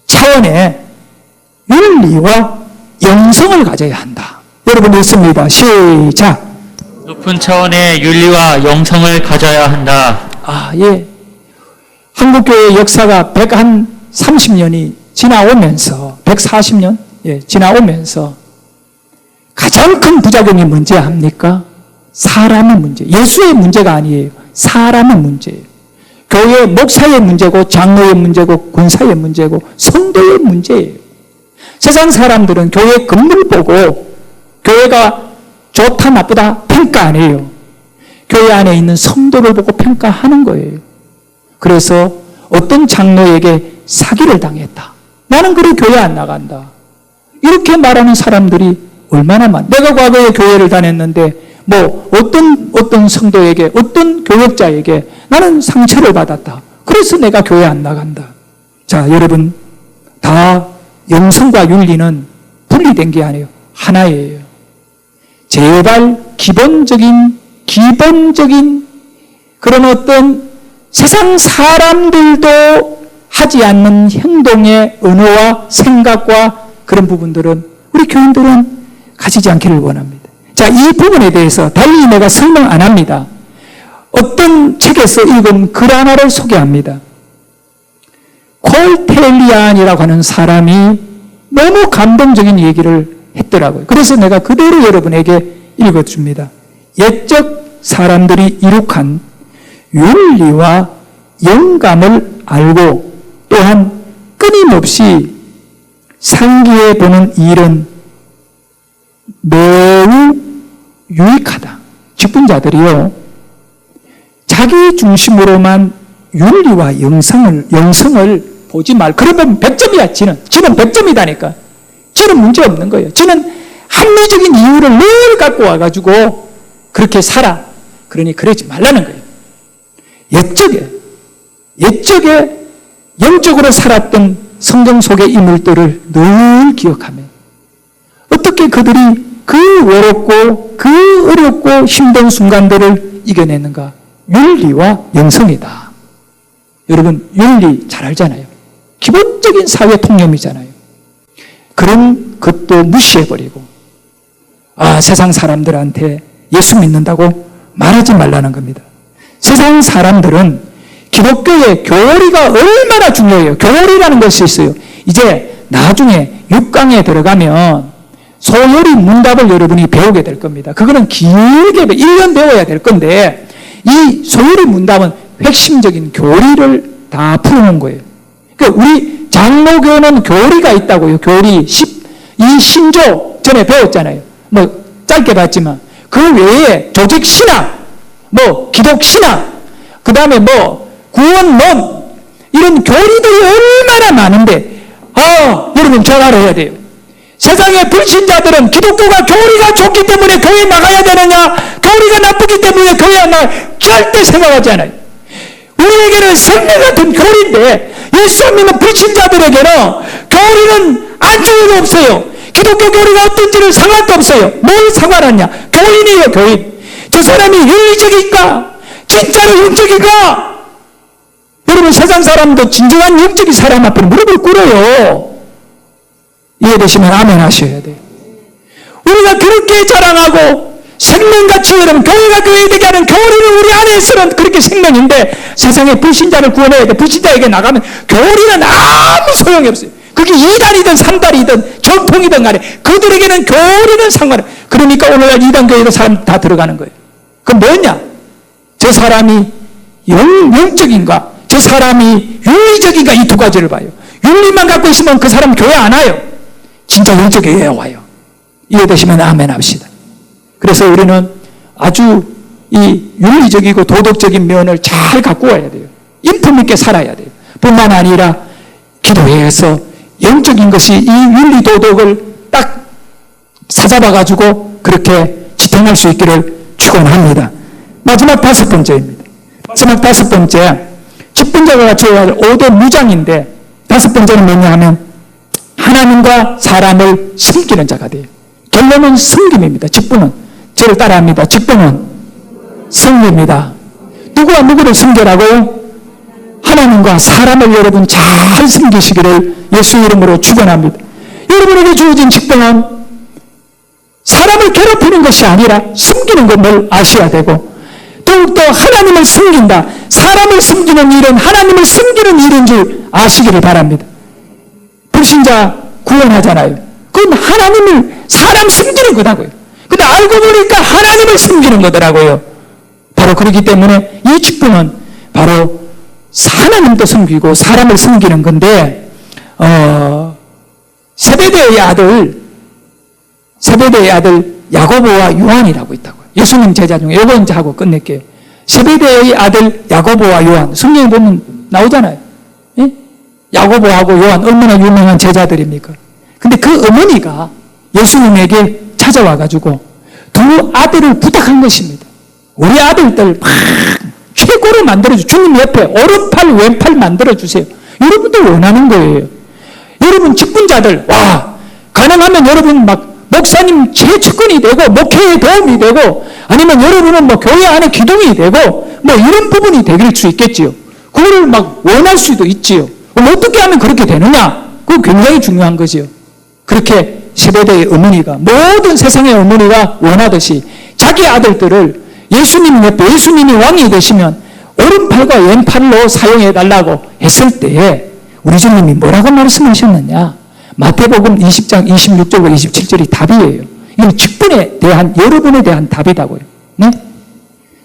차원의 윤리와 영성을 가져야 한다. 여러분 읽습니다. 시작. 높은 차원의 윤리와 영성을 가져야 한다. 예. 한국교회 역사가 130년이 지나오면서 140년 지나오면서 가장 큰 부작용이 뭔지 압니까? 사람의 문제. 예수의 문제가 아니에요. 사람의 문제예요. 교회 목사의 문제고 장로의 문제고 군사의 문제고 성도의 문제예요. 세상 사람들은 교회 건물 보고 교회가 좋다 나쁘다 평가 안 해요. 교회 안에 있는 성도를 보고 평가하는 거예요. 그래서 어떤 장로에게 사기를 당했다. 나는 그래 교회 안 나간다. 이렇게 말하는 사람들이 얼마나 많아. 내가 과거에 교회를 다녔는데 어떤 성도에게 어떤 교역자에게 나는 상처를 받았다. 그래서 내가 교회 안 나간다. 자, 여러분 다 영성과 윤리는 분리된 게 아니에요. 하나예요. 제발 기본적인 그런 어떤 세상 사람들도 하지 않는 행동의 언어와 생각과 그런 부분들은 우리 교인들은 가지지 않기를 원합니다. 자, 이 부분에 대해서 달리 내가 설명 안 합니다. 어떤 책에서 읽은 글 하나를 소개합니다. 콜텔리안이라고 하는 사람이 너무 감동적인 얘기를 했더라고요. 그래서 내가 그대로 여러분에게 읽어줍니다. 옛적 사람들이 이룩한 윤리와 영감을 알고 또한 끊임없이 상기해 보는 일은 매우 유익하다. 직분자들이요, 자기 중심으로만 윤리와 영성을 보지 말. 그러면 100점이야, 지는 100점이다니까. 지는 문제 없는 거예요. 지는 합리적인 이유를 늘 갖고 와가지고 그렇게 살아. 그러니 그러지 말라는 거예요. 옛적에 영적으로 살았던 성경 속의 인물들을 늘 기억하며 어떻게 그들이 그 외롭고 그 어렵고 힘든 순간들을 이겨냈는가? 윤리와 영성이다. 여러분, 윤리 잘 알잖아요. 기본적인 사회 통념이잖아요. 그런 것도 무시해버리고 세상 사람들한테 예수 믿는다고 말하지 말라는 겁니다. 세상 사람들은 기독교의 교리가 얼마나 중요해요. 교리라는 것이 있어요. 이제 나중에 6강에 들어가면 소요리 문답을 여러분이 배우게 될 겁니다. 그거는 길게 1년 배워야 될 건데 이 소요리 문답은 핵심적인 교리를 다 풀어놓은 거예요. 그러니까 우리 장로교는 교리가 있다고요. 교리. 이 신조 전에 배웠잖아요. 짧게 봤지만 그 외에 조직 신학, 기독 신학, 그 다음에 구원론, 이런 교리들이 얼마나 많은데 여러분 잘 알아야 돼요. 세상의 불신자들은 기독교가 교리가 좋기 때문에 교회 나가야 되느냐, 교리가 나쁘기 때문에 교회 안 나가야, 절대 생각하지 않아요. 우리에게는 생명 같은 교리인데 예수 믿는 불신자들에게는 교리는 안중에도 없어요. 기독교 교리가 어떤지는 상관도 없어요. 뭘 상관하냐? 교인이에요, 교인. 저 사람이 윤리적인가? 진짜로 영적인가? 여러분, 세상 사람도 진정한 영적인 사람 앞에 무릎을 꿇어요. 이해되시면 아멘 하셔야 돼요. 우리가 그렇게 자랑하고 생명같이 여러분 교회가 교회되게 하는 교리는 우리 안에서는 그렇게 생명인데 세상의 불신자를 구원해야 돼. 불신자에게 나가면 교리는 아무 소용이 없어요. 그게 2단이든 3단이든 전통이든 간에 그들에게는 교리는 상관없어요. 그러니까 오늘날 2단 교회도 사람 다 들어가는 거예요. 그럼 뭐냐? 저 사람이 영적인가? 저 사람이 윤리적인가? 이 두 가지를 봐요. 윤리만 갖고 있으면 그 사람 교회 안 와요. 진짜 영적이어야 와요. 이해되시면 아멘 합시다. 그래서 우리는 아주 이 윤리적이고 도덕적인 면을 잘 갖고 와야 돼요. 인품 있게 살아야 돼요. 뿐만 아니라 기도해서 영적인 것이 이 윤리 도덕을 딱 사잡아가지고 그렇게 지탱할 수 있기를 축원합니다. 마지막 5번째입니다. 마지막 5번째, 직분자가 갖춰야 할 5대 무장인데 5번째는 뭐냐 하면 하나님과 사람을 섬기는 자가 돼요. 결론은 섬김입니다. 직분은 저를 따라합니다. 직분은 섬깁니다. 누구와 누구를 섬기라고요? 하나님과 사람을 여러분 잘 섬기시기를 예수 이름으로 축원합니다. 여러분에게 주어진 직분은 사람을 괴롭히는 것이 아니라 섬기는 것을 아셔야 되고, 더욱더 하나님을 섬긴다, 사람을 섬기는 일은 하나님을 섬기는 일인 줄 아시기를 바랍니다. 불신자 구원하잖아요. 그건 하나님을, 사람 섬기는 거다고요. 근데 알고 보니까 하나님을 섬기는 거더라고요. 바로 그렇기 때문에 이 직분은 바로 하나님도 섬기고 사람을 섬기는 건데, 세베대의 아들 야고보와 요한이라고 있다고요. 예수님 제자 중에 이거 이제 하고 끝낼게요. 세베대의 아들 야고보와 요한, 성경에 보면 나오잖아요. 예? 야고보하고 요한 얼마나 유명한 제자들입니까? 근데 그 어머니가 예수님에게 찾아와가지고 두 아들을 부탁한 것입니다. 우리 아들들 막 최고로 만들어주세요. 주님 옆에 오른팔 왼팔 만들어주세요. 여러분들 원하는 거예요. 여러분 직분자들, 와, 가능하면 여러분 막 목사님 최측근이 되고 목회에 도움이 되고, 아니면 여러분은 뭐 교회 안에 기둥이 되고 뭐 이런 부분이 될 수 있겠지요. 그거를 막 원할 수도 있지요. 그럼 어떻게 하면 그렇게 되느냐? 그거 굉장히 중요한 거지요. 그렇게 세베대의 어머니가, 모든 세상의 어머니가 원하듯이 자기 아들들을 예수님 옆에, 예수님이 왕이 되시면 오른팔과 왼팔로 사용해 달라고 했을 때에 우리 주님이 뭐라고 말씀하셨느냐? 마태복음 20장 26절과 27절이 답이에요. 이건 직분에 대한, 여러분에 대한 답이다고요. 네?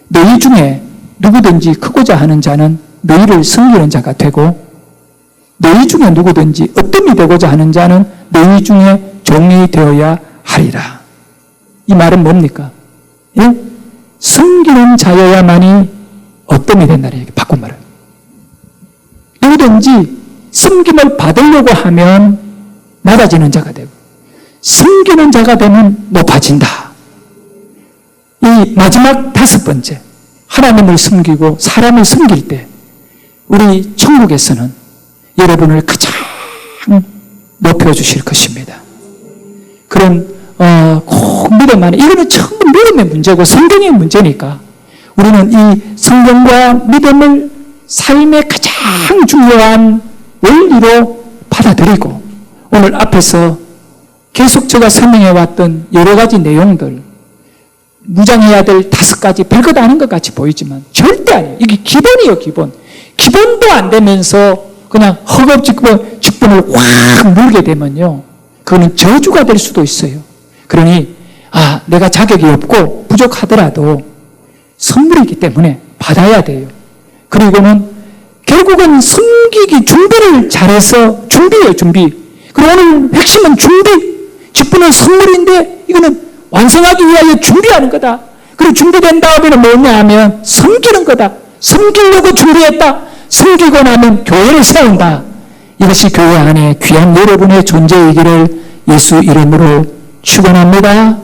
너희 중에 누구든지 크고자 하는 자는 너희를 섬기는 자가 되고, 너희 중에 누구든지 어뜸이 되고자 하는 자는 너희 중에 종이 되어야 하리라. 이 말은 뭡니까? 예? 섬기는 자여야만이 어뜸이 된다는 얘기, 바꾼 말은. 누구든지 섬김을 받으려고 하면 낮아지는 자가 되고, 섬기는 자가 되면 높아진다. 이 마지막 5번째, 하나님을 섬기고 사람을 섬길 때 우리 천국에서는 여러분을 가장 높여주실 것입니다. 그런 꼭 믿음 안에, 이거는 전부 믿음의 문제고 성경의 문제니까 우리는 이 성경과 믿음을 삶의 가장 중요한 원리로 받아들이고, 오늘 앞에서 계속 제가 설명해 왔던 여러 가지 내용들, 무장해야 될 5가지, 별것 아닌 것 같이 보이지만 절대 아니에요. 이게 기본이에요, 기본. 기본도 안 되면서 그냥 허겁지겁 확 물게 되면요, 그거는 저주가 될 수도 있어요. 그러니 내가 자격이 없고 부족하더라도 선물이기 때문에 받아야 돼요. 그리고는 결국은 섬기기 준비를 잘해서, 준비예요, 준비. 그리고 오늘 핵심은 준비. 직분은 선물인데 이거는 완성하기 위하여 준비하는 거다. 그리고 준비된 다음에는 뭐냐 하면 섬기는 거다. 섬기려고 준비했다. 섬기고 나면 교회를 세운다. 이것이 교회 안에 귀한 여러분의 존재이기를 예수 이름으로 축원합니다.